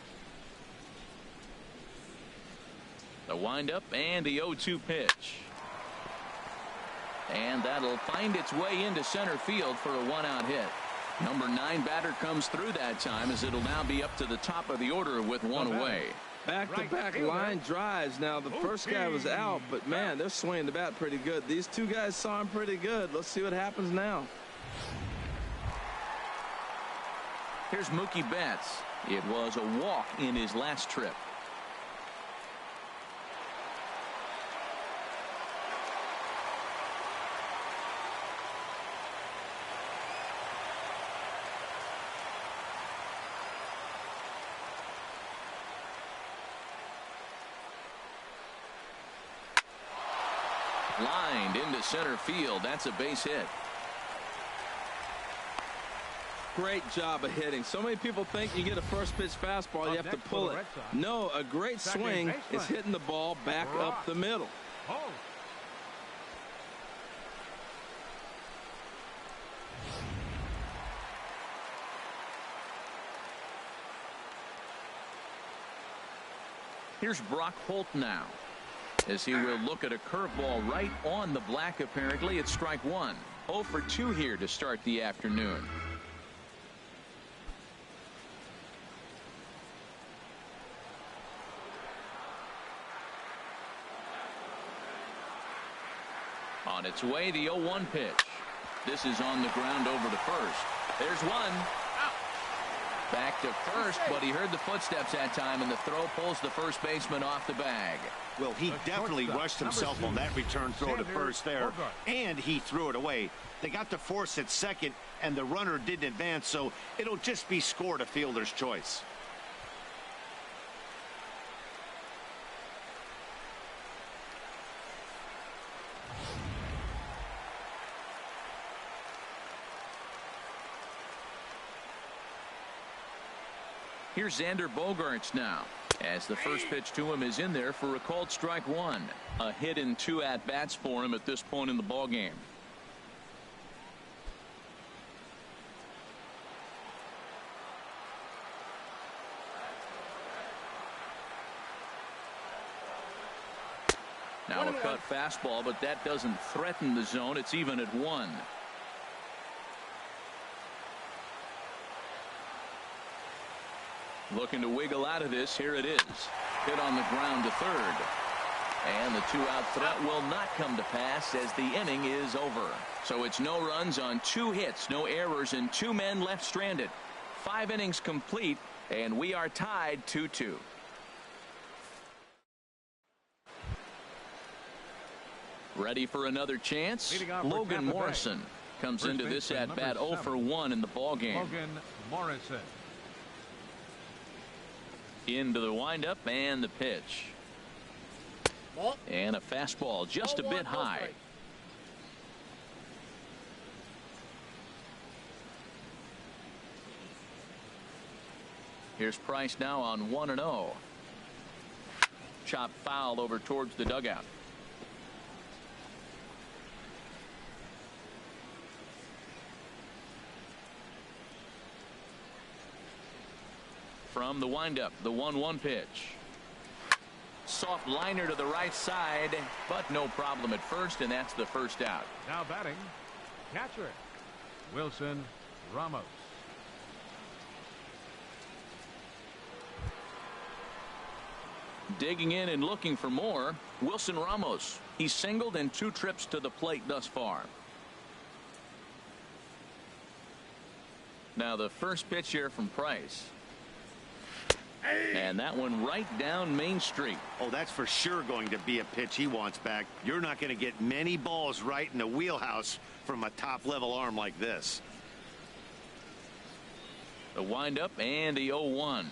The windup and the 0-2 pitch. And that'll find its way into center field for a 1-out hit. Number 9 batter comes through that time, as it'll now be up to the top of the order with one away. Back-to-back line drives. Now, the first guy was out, but, man, they're swinging the bat pretty good. These two guys saw him pretty good. Let's see what happens now. Here's Mookie Betts. It was a walk in his last trip. Lined into center field. That's a base hit. Great job of hitting. So many people think you get a first pitch fastball, you have to pull it. No, a great swing is hitting the ball back up the middle. Here's Brock Holt now, as he will look at a curveball right on the black. Apparently it's strike 1. 0 for 2 here to start the afternoon. On its way, the 0-1 pitch. This is on the ground over to first. There's one. Back to first, but he heard the footsteps that time, and the throw pulls the first baseman off the bag. Well, he definitely rushed himself on that return throw to first there, and he threw it away. They got to force at second, and the runner didn't advance, so it'll just be scored a fielder's choice. Here's Xander Bogaerts now, as the first pitch to him is in there for a called strike one. A hit and 2 at-bats for him at this point in the ballgame. Now a cut fastball, but that doesn't threaten the zone. It's even at 1. Looking to wiggle out of this. Here it is. Hit on the ground to third. And the 2-out threat will not come to pass as the inning is over. So it's no runs on 2 hits, no errors, and 2 men left stranded. 5 innings complete, and we are tied 2-2. Ready for another chance? Logan Morrison comes into this at bat 0 for 1 in the ballgame. Logan Morrison. Into the windup and the pitch. And a fastball just a bit high. Here's Price now on 1-0. Chop foul over towards the dugout. From the windup, the 1-1 pitch. Soft liner to the right side, but no problem at first, and that's the first out. Now batting, catcher Wilson Ramos. Digging in and looking for more, Wilson Ramos. He's singled in 2 trips to the plate thus far. Now the first pitch here from Price. And that one right down Main Street. Oh, that's for sure going to be a pitch he wants back. You're not going to get many balls right in the wheelhouse from a top-level arm like this. The windup and the 0-1.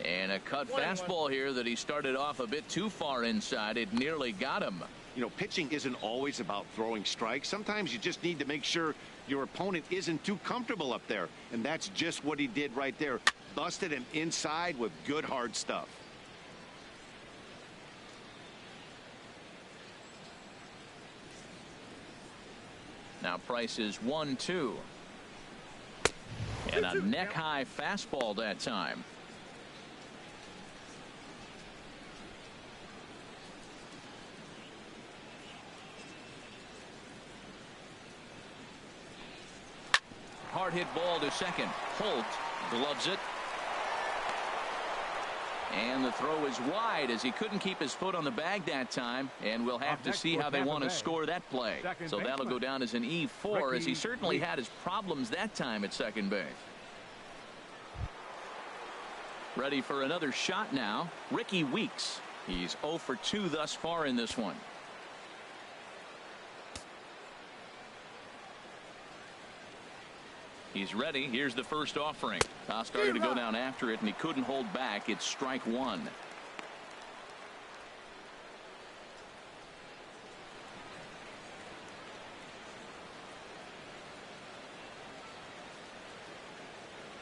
And a cut fastball here that he started off a bit too far inside. It nearly got him. You know, pitching isn't always about throwing strikes. Sometimes you just need to make sure your opponent isn't too comfortable up there. And that's just what he did right there. Busted him inside with good hard stuff. Now Price is 1-2. And a neck-high fastball that time. Hard hit ball to second. Holt gloves it. And the throw is wide as he couldn't keep his foot on the bag that time. And we'll have to see how they want to score that play. So that'll go down as an E4 as he certainly had his problems that time at second base. Ready for another shot now. Ricky Weeks. He's 0 for 2 thus far in this one. He's ready. Here's the first offering. Started to go down after it, and he couldn't hold back. It's strike 1.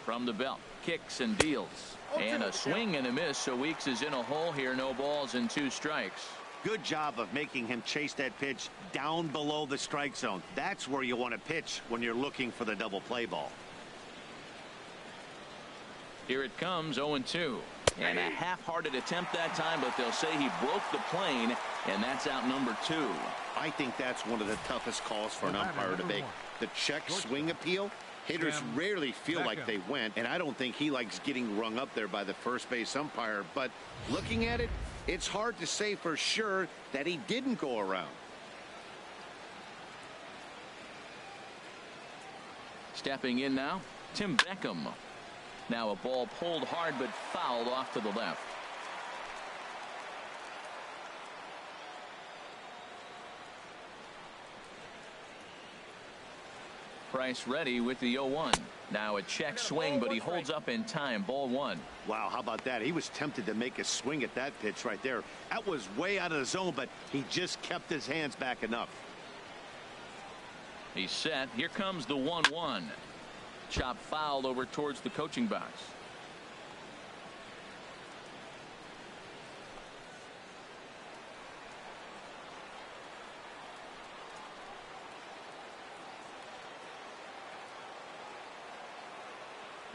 From the belt, kicks and deals. And a swing and a miss, so Weeks is in a hole here. No balls and 2 strikes. Good job of making him chase that pitch down below the strike zone. That's where you want to pitch when you're looking for the double play ball. Here it comes, 0-2. And a half-hearted attempt that time, but they'll say he broke the plane, and that's out number 2. I think that's one of the toughest calls for an umpire to make. The check swing appeal. Hitters rarely feel like they went, and I don't think he likes getting rung up there by the first base umpire. But looking at it, it's hard to say for sure that he didn't go around. Stepping in now, Tim Beckham. Now a ball pulled hard but fouled off to the left. Price ready with the 0-1. Now a check swing, but he holds up in time. Ball 1. Wow, how about that? He was tempted to make a swing at that pitch right there. That was way out of the zone, but he just kept his hands back enough. He's set. Here comes the 1-1. Chop fouled over towards the coaching box.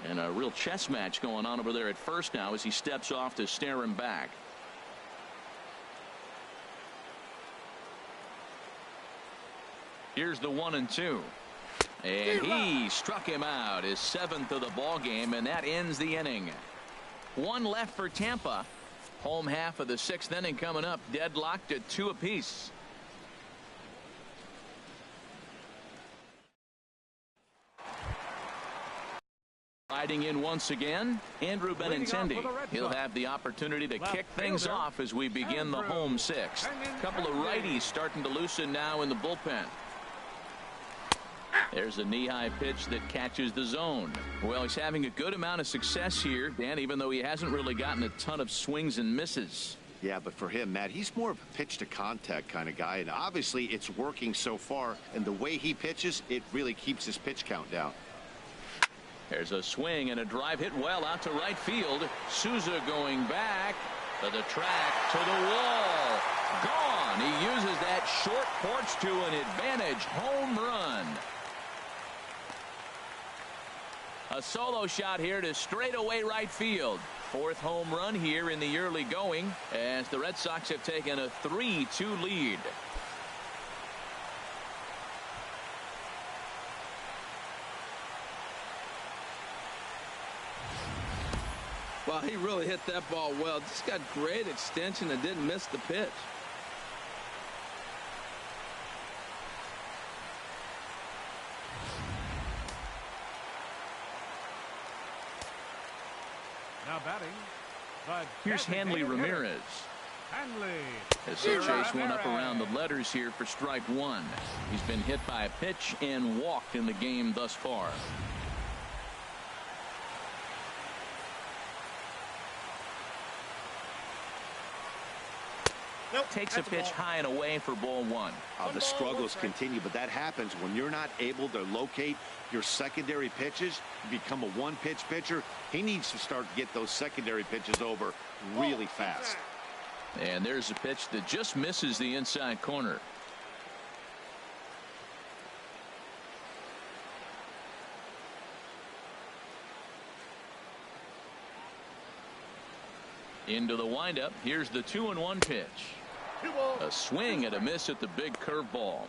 And a real chess match going on over there at first now as he steps off to stare him back. Here's the 1-2. And he struck him out, his 7th of the ball game, and that ends the inning. One left for Tampa. Home half of the 6th inning coming up, deadlocked at 2 apiece. Riding in once again, Andrew Benintendi. He'll have the opportunity to kick things off as we begin the home 6th. A couple of righties starting to loosen now in the bullpen. There's a knee-high pitch that catches the zone. Well, he's having a good amount of success here, Dan, even though he hasn't really gotten a ton of swings and misses. Yeah, but for him, Matt, he's more of a pitch-to-contact kind of guy, and obviously it's working so far, and the way he pitches, it really keeps his pitch count down. There's a swing and a drive hit well out to right field. Souza going back to the track, to the wall. Gone. He uses that short porch to an advantage home run. A solo shot here to straightaway right field. 4th home run here in the early going as the Red Sox have taken a 3-2 lead. Well, he really hit that ball well. Just got great extension and didn't miss the pitch. Now batting. But here's Hanley Ramirez. Hanley. As they chase one up around the letters here for strike 1. He's been hit by a pitch and walked in the game thus far. Takes a pitch high and away for ball 1. The struggles continue, but that happens when you're not able to locate your secondary pitches. You become a one-pitch pitcher. He needs to start to get those secondary pitches over really fast. And there's a pitch that just misses the inside corner. Into the windup. Here's the 2-1 pitch. A swing and a miss at the big curveball.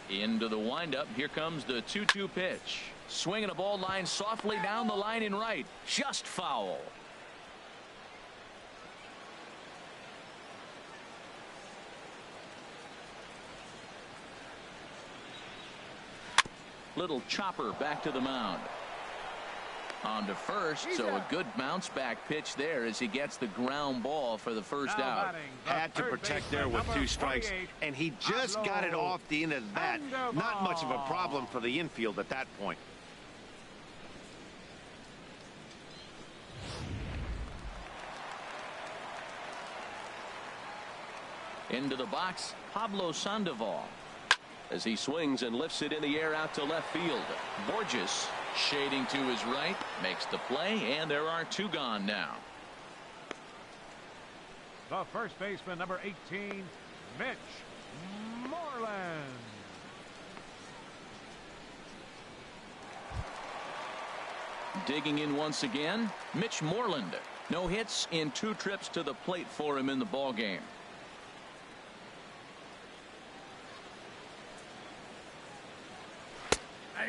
Into the windup. Here comes the 2-2 pitch. Swinging a ball line softly down the line in right. Just foul. Little chopper back to the mound. On to first, so a good bounce back pitch there as he gets the ground ball for the first out. Had to protect there with 2 strikes, and he just got it off the end of the bat. Not much of a problem for the infield at that point. Into the box, Pablo Sandoval. As he swings and lifts it in the air out to left field. Borges shading to his right, makes the play, and there are 2 gone now. The first baseman, number 18, Mitch Moreland. Digging in once again, Mitch Moreland. No hits in 2 trips to the plate for him in the ball game.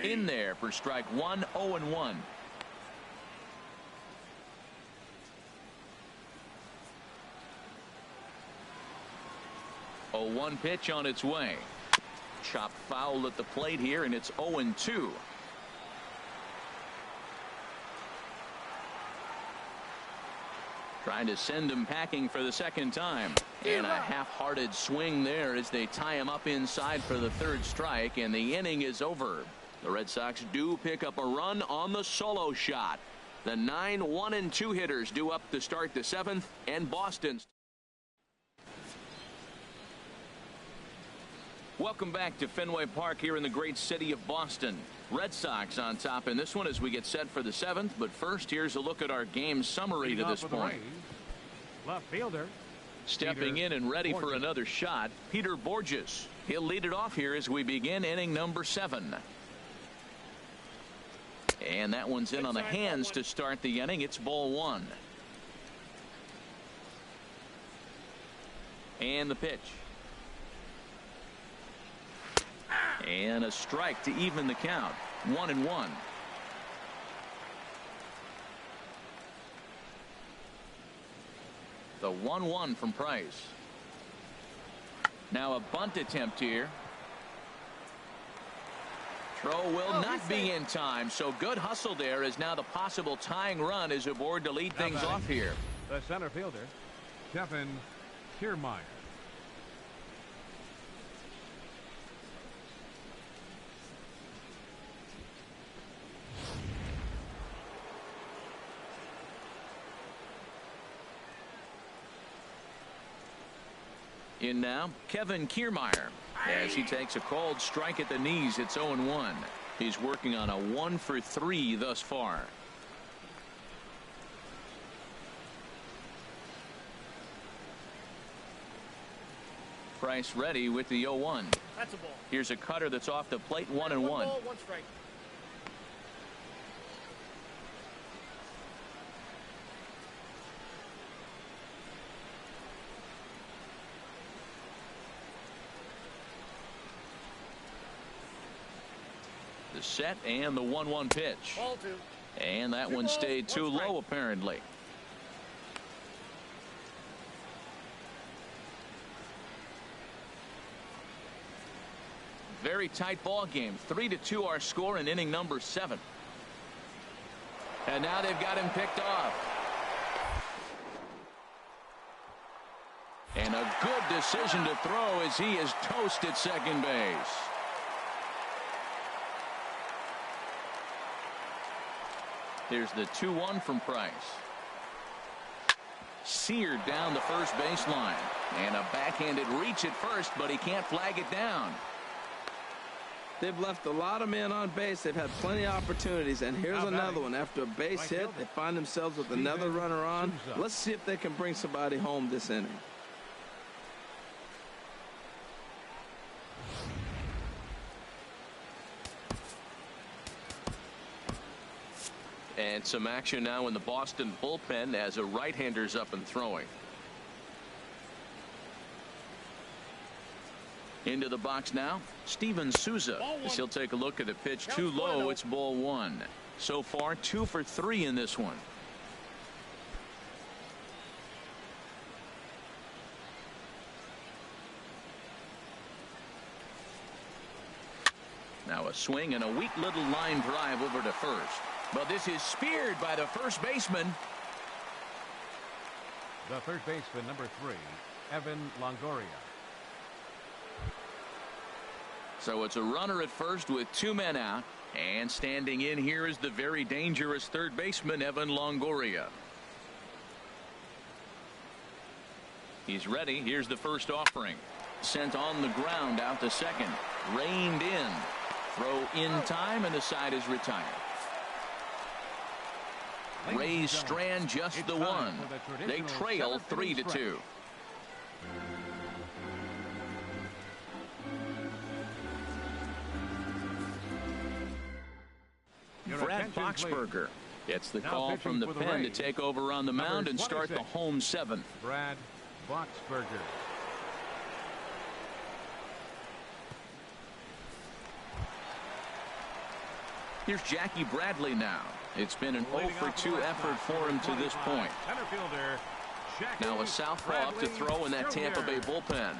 In there for strike 1, 0-1. 0-1 pitch on its way. Chopped foul at the plate here, and it's 0-2. Trying to send him packing for the second time. And a half-hearted swing there as they tie him up inside for the third strike, and the inning is over. The Red Sox do pick up a run on the solo shot. The 9 1-2 hitters due up to start the seventh, and Boston's. Welcome back to Fenway Park here in the great city of Boston. Red Sox on top in this one as we get set for the seventh. But first, here's a look at our game summary to this point. Left fielder. Stepping in and ready for another shot, Peter Borges. He'll lead it off here as we begin inning number 7. And that one's in on the hands to start the inning. It's ball 1. And the pitch. And a strike to even the count. 1-1. The 1-1 from Price. Now a bunt attempt here. Throw will not be in time, so good hustle there as now the possible tying run is aboard to lead things off here. The center fielder, Kevin Kiermaier. In now, Kevin Kiermaier. As he takes a called strike at the knees, it's 0-1. He's working on a 1-for-3 thus far. Price ready with the 0-1. That's a ball. Here's a cutter that's off the plate. 1-1. 1 ball, 1 strike. The set and the 1-1 pitch. Ball 2. And that one stayed too low apparently. Very tight ball game. 3-2 our score in inning number 7. And now they've got him picked off. And a good decision to throw as he is toast at second base. Here's the 2-1 from Price. Seared down the first baseline. And a backhanded reach at first, but he can't flag it down. They've left a lot of men on base. They've had plenty of opportunities. And here's another one. After a base hit, they find themselves with another runner on. Let's see if they can bring somebody home this inning. And some action now in the Boston bullpen as a right-hander's up and throwing. Into the box now, Steven Souza. As he'll take a look at the pitch too low, it's ball 1. So far, 2 for 3 in this one. Now a swing and a weak little line drive over to first. But this is speared by the first baseman. The third baseman, number 3, Evan Longoria. So it's a runner at first with 2 men out. And standing in here is the very dangerous third baseman, Evan Longoria. He's ready. Here's the first offering. Sent on the ground out to second. Reined in. Throw in time, and the side is retired. Rays strand just the one. They trail 3-2. Brad Boxberger gets the call from the pen to take over on the mound and start the home 7th. Brad Boxberger. Here's Jackie Bradley now. It's been an 0-for-2 effort for him to this point. Center fielder, Now a southpaw up to throw in that Tampa Bay bullpen.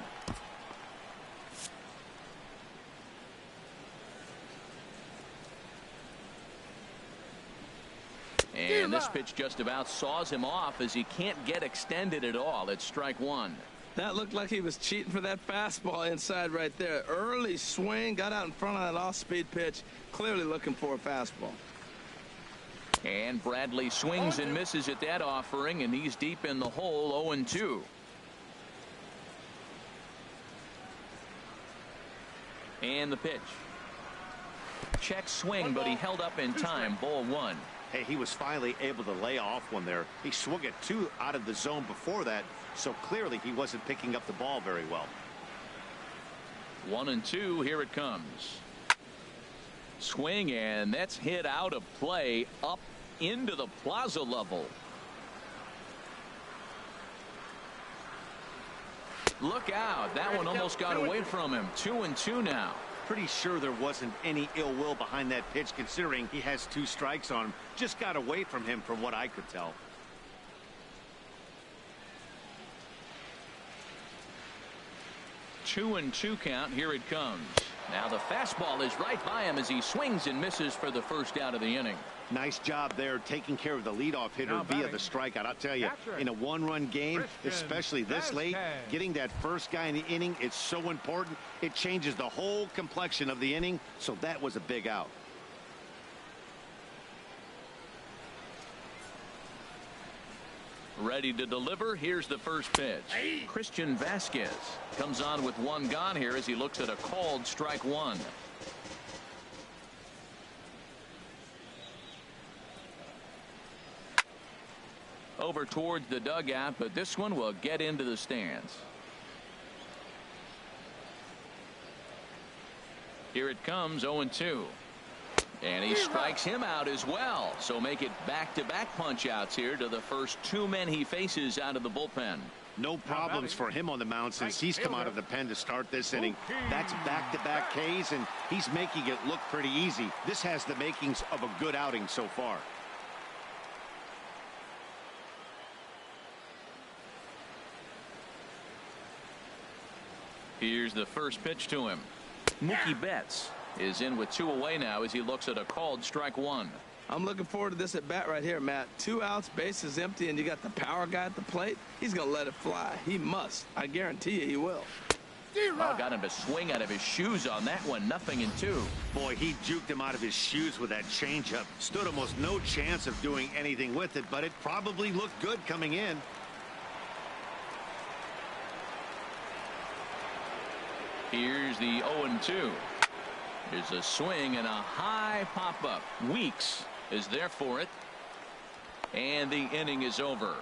And this pitch just about saws him off as he can't get extended at all. It's strike one. That looked like he was cheating for that fastball inside right there. Early swing, got out in front of that off-speed pitch, clearly looking for a fastball. And Bradley swings and misses at that offering, and he's deep in the hole, 0-2. And the pitch. Check swing, but he held up in time. Ball one. Hey, he was finally able to lay off one there. He swung it 2 out of the zone before that, so clearly he wasn't picking up the ball very well. 1-2. Here it comes. Swing, and that's hit out of play up into the plaza level. Look out. That one almost got away from him. 2-2 now. Pretty sure there wasn't any ill will behind that pitch, considering he has 2 strikes on him. Just got away from him from what I could tell. Two and 2 count. Here it comes. Now the fastball is right by him as he swings and misses for the first out of the inning. Nice job there taking care of the leadoff hitter via the strikeout. I'll tell you, in a one-run game, especially this late, getting that first guy in the inning is so important. It changes the whole complexion of the inning, so that was a big out. Ready to deliver. Here's the first pitch. Christian Vasquez comes on with 1 gone here as he looks at a called strike 1. Over towards the dugout, but this one will get into the stands. Here it comes, 0-2. And he strikes him out as well. So make it back-to-back punch-outs here to the first 2 men he faces out of the bullpen. No problems for him on the mound since he's come out of the pen to start this inning. That's back-to-back Ks, and he's making it look pretty easy. This has the makings of a good outing so far. Here's the first pitch to him. Mookie Betts is in with 2 away now as he looks at a called strike 1. I'm looking forward to this at bat right here, Matt. 2 outs, base is empty, and you got the power guy at the plate. He's going to let it fly. He must. I guarantee you he will. Oh, got him to swing out of his shoes on that one. 0-2. Boy, he juked him out of his shoes with that changeup. Stood almost no chance of doing anything with it, but it probably looked good coming in. Here's the 0-2. There's a swing and a high pop-up. Weeks is there for it. And the inning is over.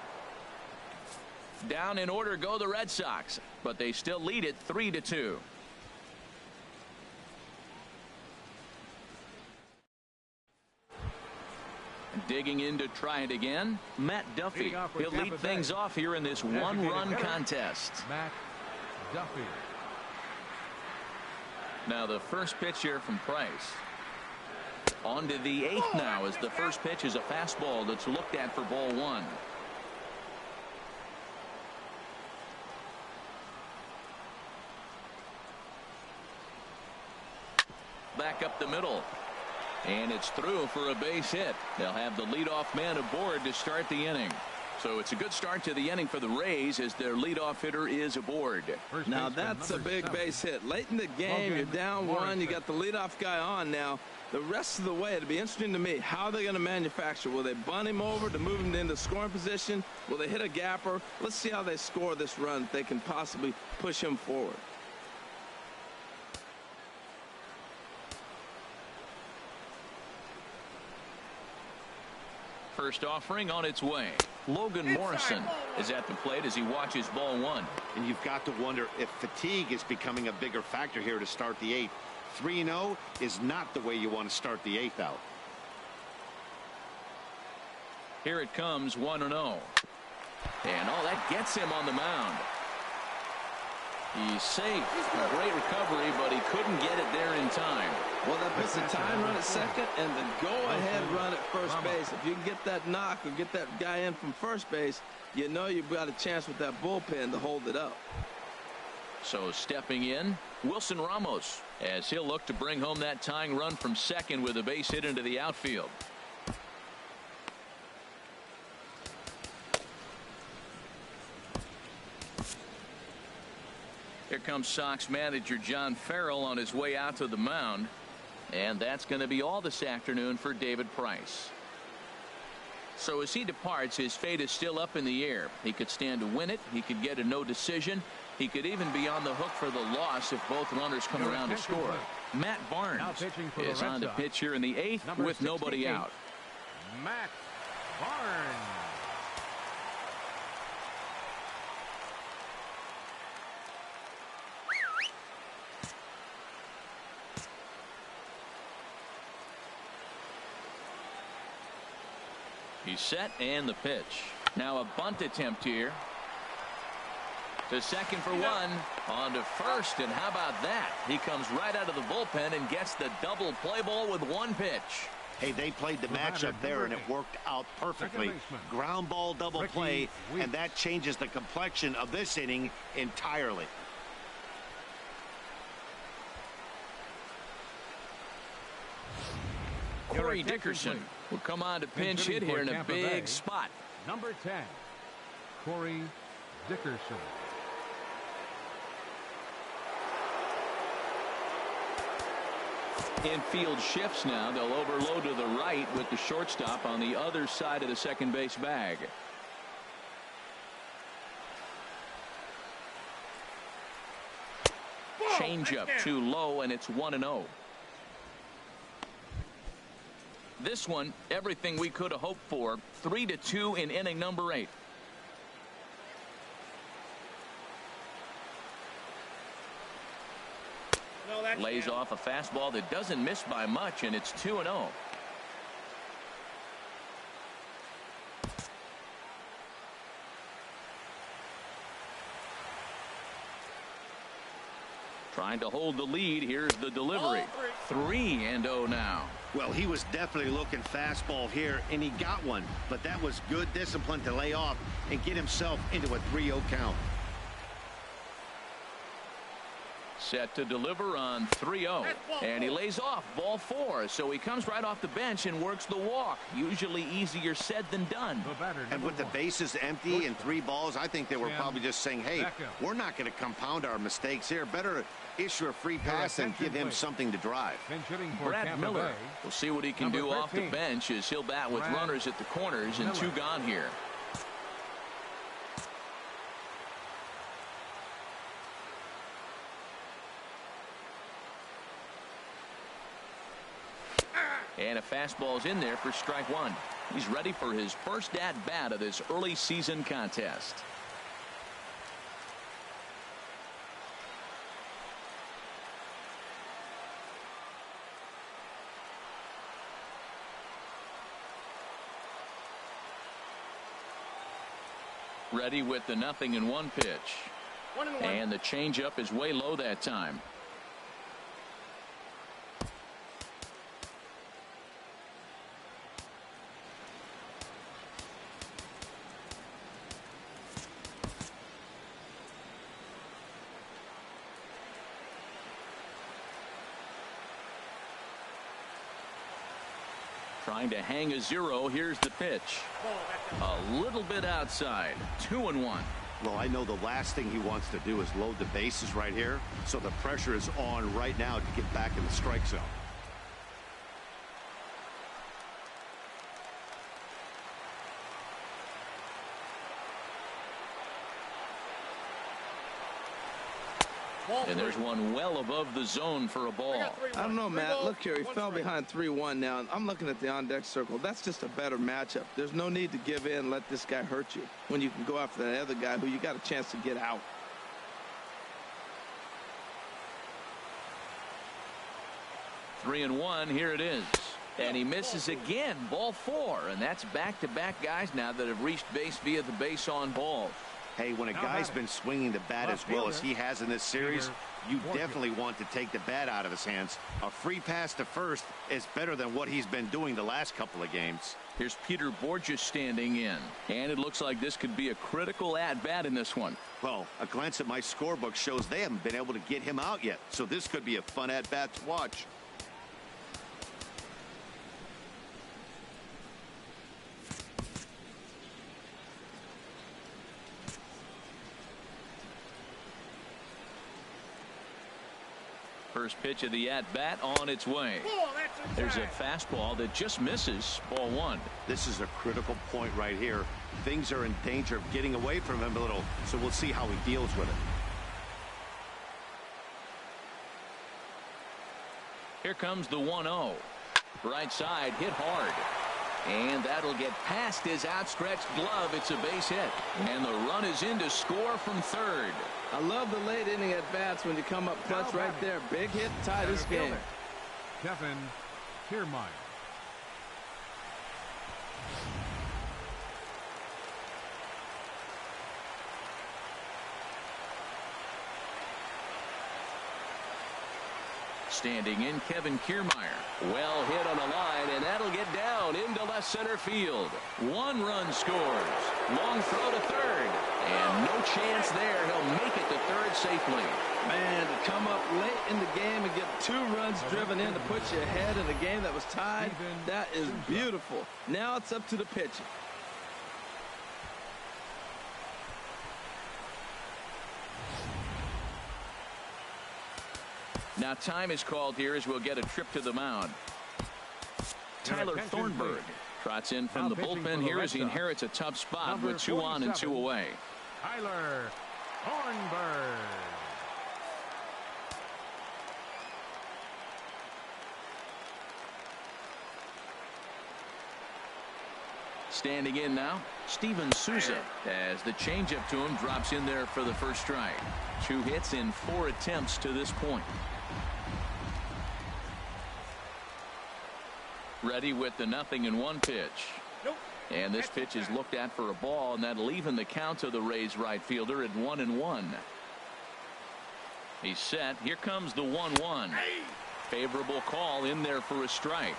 Down in order go the Red Sox, but they still lead it 3-2. Digging in to try it again, Matt Duffy. He'll lead things off here in this one-run contest. Matt Duffy. Now the first pitch here from Price. On to the 8th now as the first pitch is a fastball that's looked at for ball 1. Back up the middle. And it's through for a base hit. They'll have the leadoff man aboard to start the inning. So it's a good start to the inning for the Rays as their leadoff hitter is aboard. Now that's a big base hit. Late in the game, you're down 1. You got the leadoff guy on now. The rest of the way, it'll be interesting to me. How are they going to manufacture? Will they bunt him over to move him into scoring position? Will they hit a gapper? Let's see how they score this run. If they can possibly push him forward. First offering on its way. Logan Morrison is at the plate as he watches ball 1. And you've got to wonder if fatigue is becoming a bigger factor here to start the 8th. 3-0 is not the way you want to start the 8th out. Here it comes, 1-0. And that gets him on the mound. He's safe. A great recovery, but he couldn't get it there in time. Well, that puts the time run at second and the go-ahead run at first base. If you can get that knock or get that guy in from first base, you know you've got a chance with that bullpen to hold it up. So stepping in, Wilson Ramos, as he'll look to bring home that tying run from second with a base hit into the outfield. Here comes Sox manager John Farrell on his way out to the mound. And that's going to be all this afternoon for David Price. So as he departs, his fate is still up in the air. He could stand to win it. He could get a no decision. He could even be on the hook for the loss if both runners come around to score. Matt Barnes is on the pitch here in the 8th with nobody out. Matt Barnes. He's set and the pitch. Now a bunt attempt here. To second for one. On to first, and how about that? He comes right out of the bullpen and gets the double play ball with one pitch. Hey, they played the matchup there, and it worked out perfectly. Ground ball double play, and that changes the complexion of this inning entirely. Corey Dickerson will come on to pinch hit here in a big spot. Number 10, Corey Dickerson. Infield shifts now. They'll overload to the right with the shortstop on the other side of the second base bag. Changeup too low, and it's 1-0. This one, everything we could have hoped for. 3-2 in inning number 8. Lays off a fastball that doesn't miss by much, and it's 2-0. Trying to hold the lead. Here's the delivery. 3-0 now. Well, he was definitely looking fastball here, and he got one. But that was good discipline to lay off and get himself into a 3-0 count. Set to deliver on 3-0, and he lays off ball 4, so he comes right off the bench and works the walk. Usually easier said than done. And with the bases empty and 3 balls, I think they were probably just saying, hey, we're not going to compound our mistakes here. Better issue a free pass and give him something to drive. Brad Miller will see what he can do off the bench as he'll bat with runners at the corners and 2 gone here. And a fastball's in there for strike 1. He's ready for his first at-bat of this early season contest. Ready with the 0-1 pitch. And the changeup is way low that time. Trying to hang a 0. Here's the pitch. A little bit outside. 2-1. Well, I know the last thing he wants to do is load the bases right here. So the pressure is on right now to get back in the strike zone. And there's one well above the zone for a ball. I don't know, Matt. Look here. He fell behind 3-1 now. I'm looking at the on-deck circle. That's just a better matchup. There's no need to give in and let this guy hurt you when you can go after that other guy who you got a chance to get out. Three and one. Here it is. And he misses again. Ball 4. And that's back-to-back guys now that have reached base via the base on ball. Hey, when a guy's been swinging the bat as well as he has in this series, you definitely want to take the bat out of his hands. A free pass to first is better than what he's been doing the last couple of games. Here's Peter Borges standing in. And it looks like this could be a critical at-bat in this one. Well, a glance at my scorebook shows they haven't been able to get him out yet. So this could be a fun at-bat to watch. First pitch of the at-bat on its way. There's a fastball that just misses. Ball 1. This is a critical point right here. Things are in danger of getting away from him a little, so we'll see how he deals with it. Here comes the 1-0. Right side, hit hard. And that'll get past his outstretched glove. It's a base hit. And the run is in to score from third. I love the late inning at bats when you come up clutch right there. Big hit, tie this game. Kevin Kiermaier. Standing in, Kevin Kiermaier. Well hit on the line, and that'll get down into left center field. 1 run scores. Long throw to third. And no chance there. He'll make it to third safely. Man, to come up late in the game and get 2 runs driven in to put you ahead in a game that was tied, that is beautiful. Now it's up to the pitcher. Now time is called here as we'll get a trip to the mound. Tyler Thornburg trots in from the bullpen here as he inherits a tough spot with 2 on and 2 away. Tyler Thornburg. Standing in now, Steven Souza, as the changeup to him drops in there for the first strike. 2 hits in 4 attempts to this point. Ready with the 0-1 pitch. And this pitch is looked at for a ball, and that'll even the count to the Rays right fielder at 1-1. He's set. Here comes the 1-1. Favorable call in there for a strike.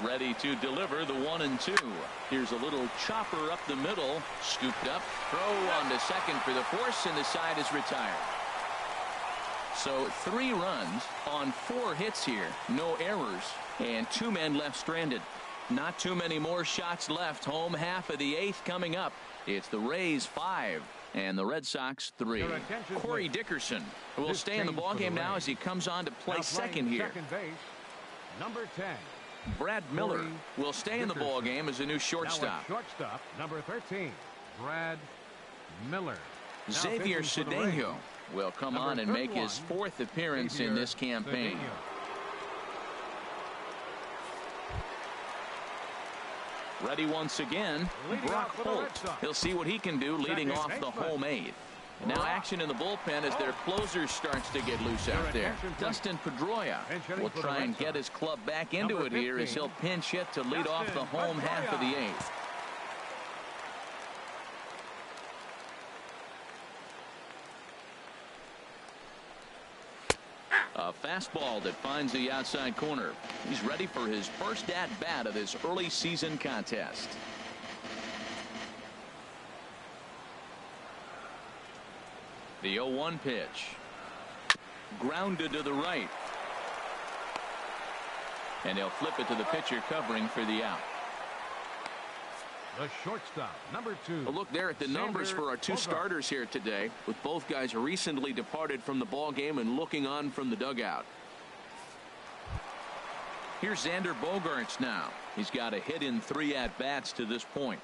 Ready to deliver the 1-2. Here's a little chopper up the middle, scooped up, throw on to second for the force, and the side is retired. So 3 runs on 4 hits here, no errors, and 2 men left stranded. Not too many more shots left. Home half of the 8th coming up. It's the Rays 5 and the Red Sox 3. Corey Dickerson will stay in the ballgame now as he comes on to play second here. Second base, number 10. Brad Miller will stay in the ball game as a new shortstop. Shortstop, number 13, Brad Miller. Xavier Cedeno will come on and make his 4th appearance in this campaign. Ready once again, Brock Holt. He'll see what he can do leading off the home 8th. Now action in the bullpen as their closer starts to get loose out there. Dustin Pedroia will try and get his club back into it here as he'll pinch hit to lead off the home half of the 8th. A fastball that finds the outside corner. He's ready for his first at-bat of this early season contest. The 0-1 pitch. Grounded to the right. And he'll flip it to the pitcher covering for the out. The shortstop, number 2. A look there at the numbers for our 2 starters here today, with both guys recently departed from the ball game and looking on from the dugout. Here's Xander Bogaerts now. He's got a hit in 3 at-bats to this point.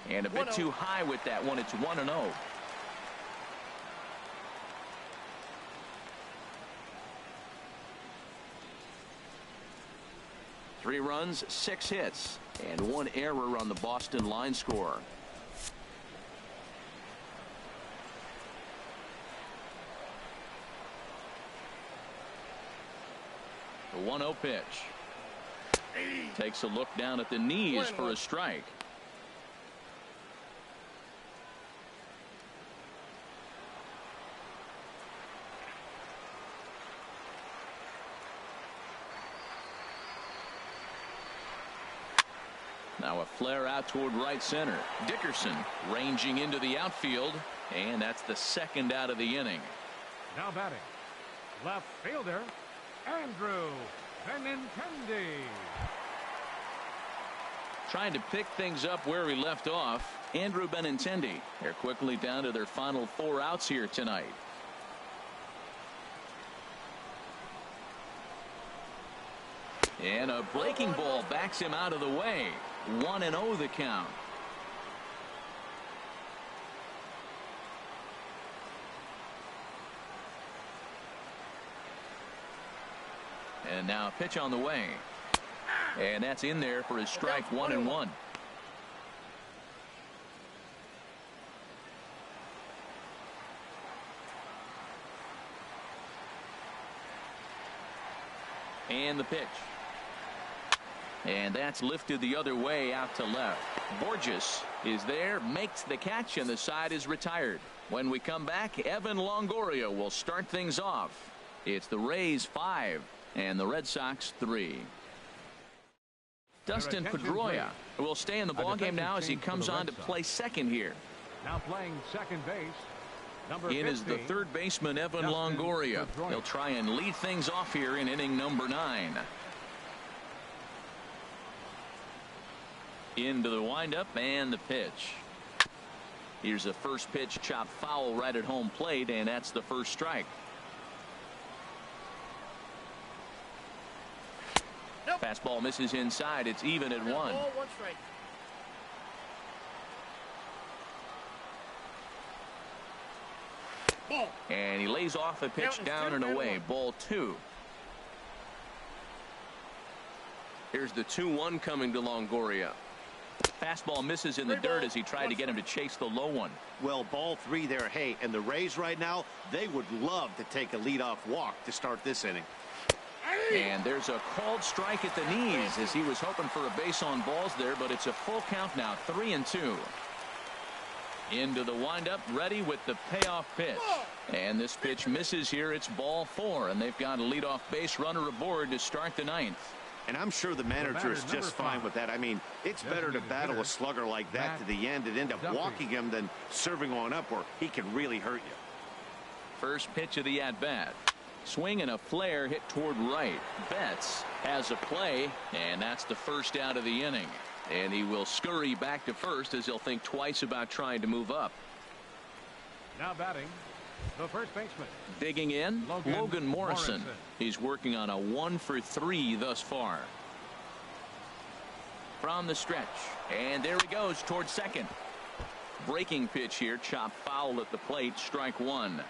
And a bit too high with that one. It's 1-0. Three runs, 6 hits, and 1 error on the Boston line score. The 1-0 pitch. Takes a look down at the knees for a strike. Now a flare out toward right center. Dickerson ranging into the outfield, and that's the 2nd out of the inning. Now batting, left fielder, Andrew Benintendi. Trying to pick things up where he left off, Andrew Benintendi. They're quickly down to their final 4 outs here tonight. And a breaking ball backs him out of the way. 1-0 the count. And now a pitch on the way. And that's in there for his strike. 1-1. And the pitch. And that's lifted the other way out to left. Borges is there, makes the catch, and the side is retired. When we come back, Evan Longoria will start things off. It's the Rays 5 and the Red Sox 3. Dustin Pedroia will stay in the ballgame now as he comes on to play second here. Now playing second base. Number In is the third baseman, Evan Longoria. He'll try and lead things off here in inning number 9. Into the windup and the pitch. Here's the first pitch, chopped foul right at home plate, and that's the first strike. Nope. Fastball misses inside. It's even at 1. Ball, 1 strike. Ball. And he lays off a pitch down and away. Ball 2. Here's the 2-1 coming to Longoria. Fastball misses in the dirt as he tried to get him to chase the low one. Well, ball 3 there. Hey, and the Rays right now, they would love to take a leadoff walk to start this inning. And there's a called strike at the knees as he was hoping for a base on balls there, but it's a full count now. 3-2. Into the windup, ready with the payoff pitch. And this pitch misses here. It's ball 4, and they've got a leadoff base runner aboard to start the 9th. And I'm sure the manager is just fine with that. I mean, it's better to battle a slugger like that to the end and end up walking him than serving one up where he can really hurt you. First pitch of the at-bat. Swing and a flare hit toward right. Betts has a play, and that's the first out of the inning. And he will scurry back to first as he'll think twice about trying to move up. Now batting, the first baseman. Digging in, Logan Morrison. He's working on a 1 for 3 thus far. From the stretch, and there he goes towards second. Breaking pitch here, chopped foul at the plate, strike 1.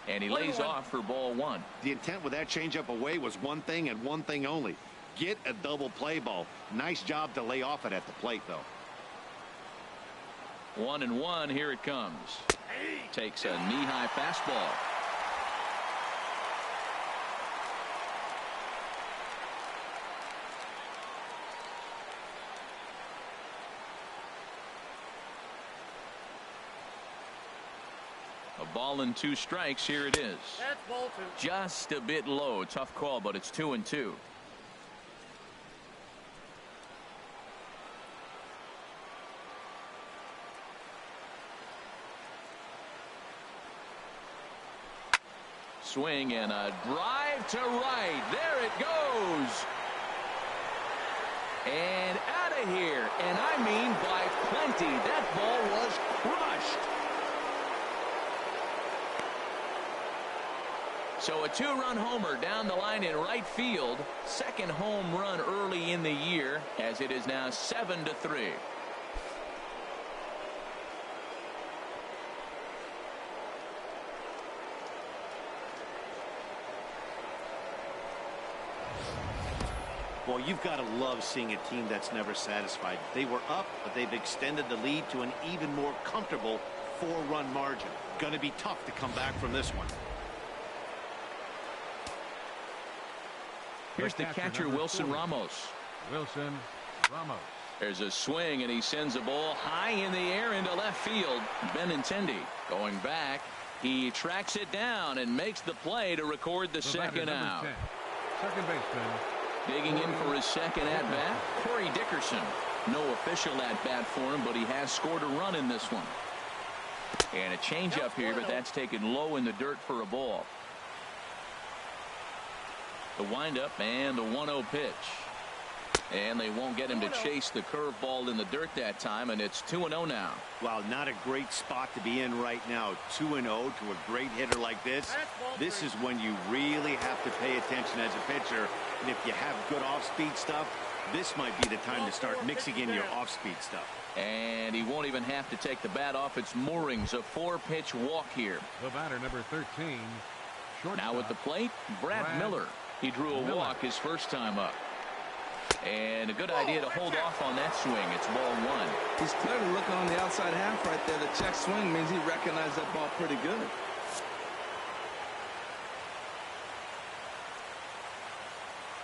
And he lays off for ball 1. The intent with that changeup away was one thing and one thing only. Get a double play ball. Nice job to lay off it at the plate, though. 1-1, here it comes. Takes a knee-high fastball. A ball and 2 strikes. Here it is. That's ball 2. Just a bit low. Tough call, but it's 2-2. Swing and a drive to right. There it goes. And out of here. And I mean by plenty. That ball was crushed. So a 2-run homer down the line in right field. Second home run early in the year, as it is now 7-3. Well, you've got to love seeing a team that's never satisfied. They were up, but they've extended the lead to an even more comfortable 4-run margin. Going to be tough to come back from this one. Here's the catcher, Wilson Ramos. Wilson Ramos. There's a swing, and he sends a ball high in the air into left field. Benintendi going back. He tracks it down and makes the play to record the second out. 10. Second baseman. Digging in for his second at-bat, Corey Dickerson. No official at bat for him, but he has scored a run in this one. And a changeup here, but that's taken low in the dirt for a ball. The windup and the 1-0 pitch. And they won't get him to chase the curveball in the dirt that time, and it's 2-0 now. Wow, not a great spot to be in right now. 2-0 to a great hitter like this. This is when you really have to pay attention as a pitcher. And if you have good off-speed stuff, this might be the time to start mixing in your off-speed stuff. And he won't even have to take the bat off its moorings. A 4-pitch walk here. The batter, number 13. Now at the plate, Brad Miller. He drew a walk his first time up. And a good idea to hold off on that swing. It's ball 1. He's clearly looking on the outside half right there. The check swing means he recognized that ball pretty good.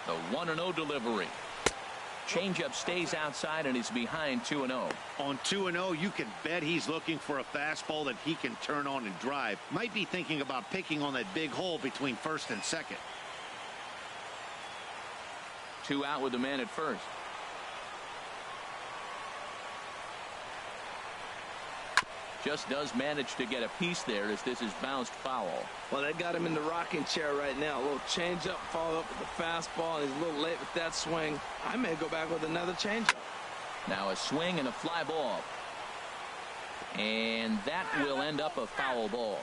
The 1-0 delivery. Changeup stays outside and is behind 2-0. On 2-0, you can bet he's looking for a fastball that he can turn on and drive. Might be thinking about picking on that big hole between first and second. 2 out with the man at first. Just does manage to get a piece there as this is bounced foul. Well, they got him in the rocking chair right now. A little changeup, follow up with the fastball, and he's a little late with that swing. I may go back with another changeup. Now a swing and a fly ball. And that will end up a foul ball.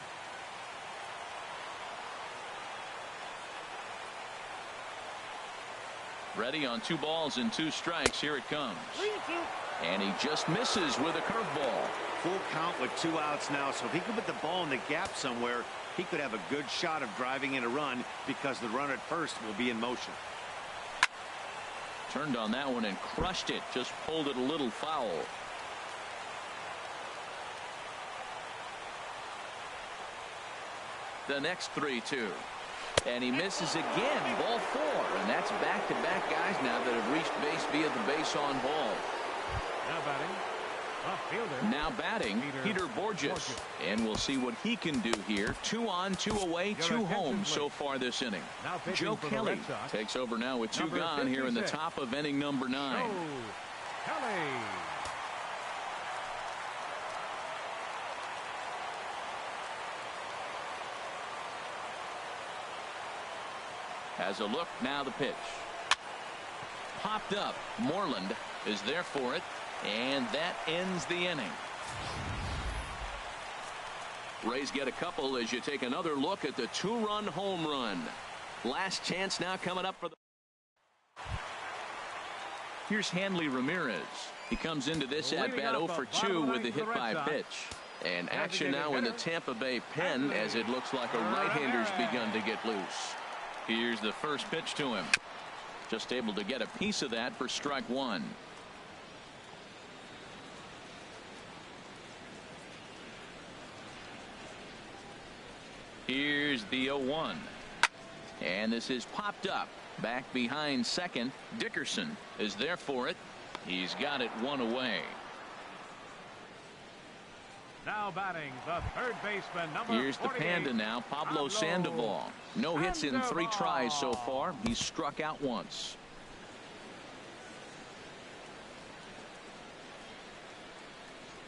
Ready on 2 balls and 2 strikes. Here it comes. And he just misses with a curveball. Full count with 2 outs now, so if he could put the ball in the gap somewhere, he could have a good shot of driving in a run because the runner at first will be in motion. Turned on that one and crushed it. Just pulled it a little foul. The next 3-2. And he misses again. Ball 4. And that's back-to-back guys now that have reached base via the base on ball. Now batting, Peter Borges. And we'll see what he can do here. 2 on, 2 away, 2 home so far this inning. Joe Kelly takes over now with 2 gone here in the top of inning number 9. Kelly. Has a look, now the pitch. Popped up. Moreland is there for it, and that ends the inning. Rays get a couple as you take another look at the 2-run home run. Last chance now coming up for the... Here's Hanley Ramirez. He comes into this at bat 0 for 2 with a hit by pitch. And action now in the Tampa Bay pen as it looks like a right-hander's begun to get loose. Here's the first pitch to him. Just able to get a piece of that for strike 1. Here's the 0-1. And this is popped up. Back behind second. Dickerson is there for it. He's got it 1 away. Now batting the third baseman, number Here's the 48, Panda now, Pablo Sandoval. No hits in 3 tries so far. He's struck out once.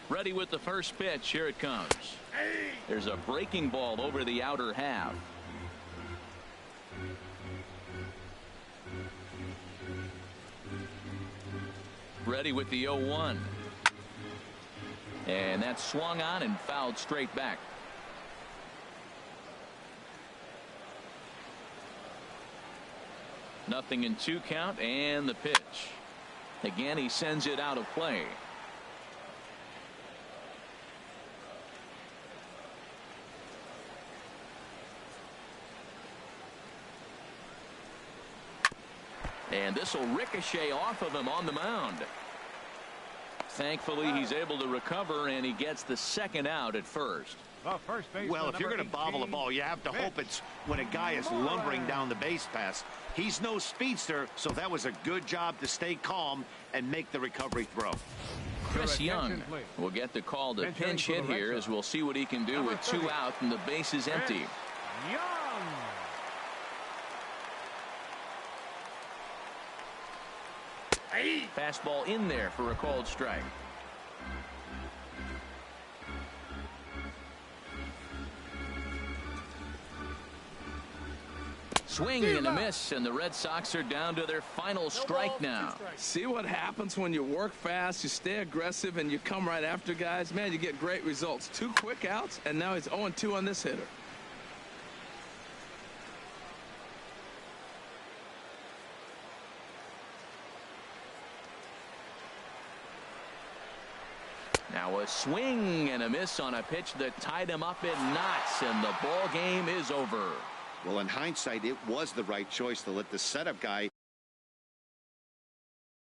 Ready with the first pitch. Here it comes. There's a breaking ball over the outer half. Ready with the 0-1. And that's swung on and fouled straight back. Nothing in 2 count and the pitch. Again, he sends it out of play. And this will ricochet off of him on the mound. Thankfully, he's able to recover, and he gets the second out at first. Well, if you're going to bobble a ball, you have to hope it's when a guy is lumbering down the base pass. He's no speedster, so that was a good job to stay calm and make the recovery throw. Chris Young will get the call to pinch hit here as we'll see what he can do with 2 out and the base is empty. Young. Fastball in there for a called strike. Swing and a miss, and the Red Sox are down to their final strike now. See what happens when you work fast, you stay aggressive, and you come right after guys? Man, you get great results. 2 quick outs, and now he's 0-2 on this hitter. Now a swing and a miss on a pitch that tied him up in knots, and the ball game is over. Well, in hindsight, it was the right choice to let the setup guy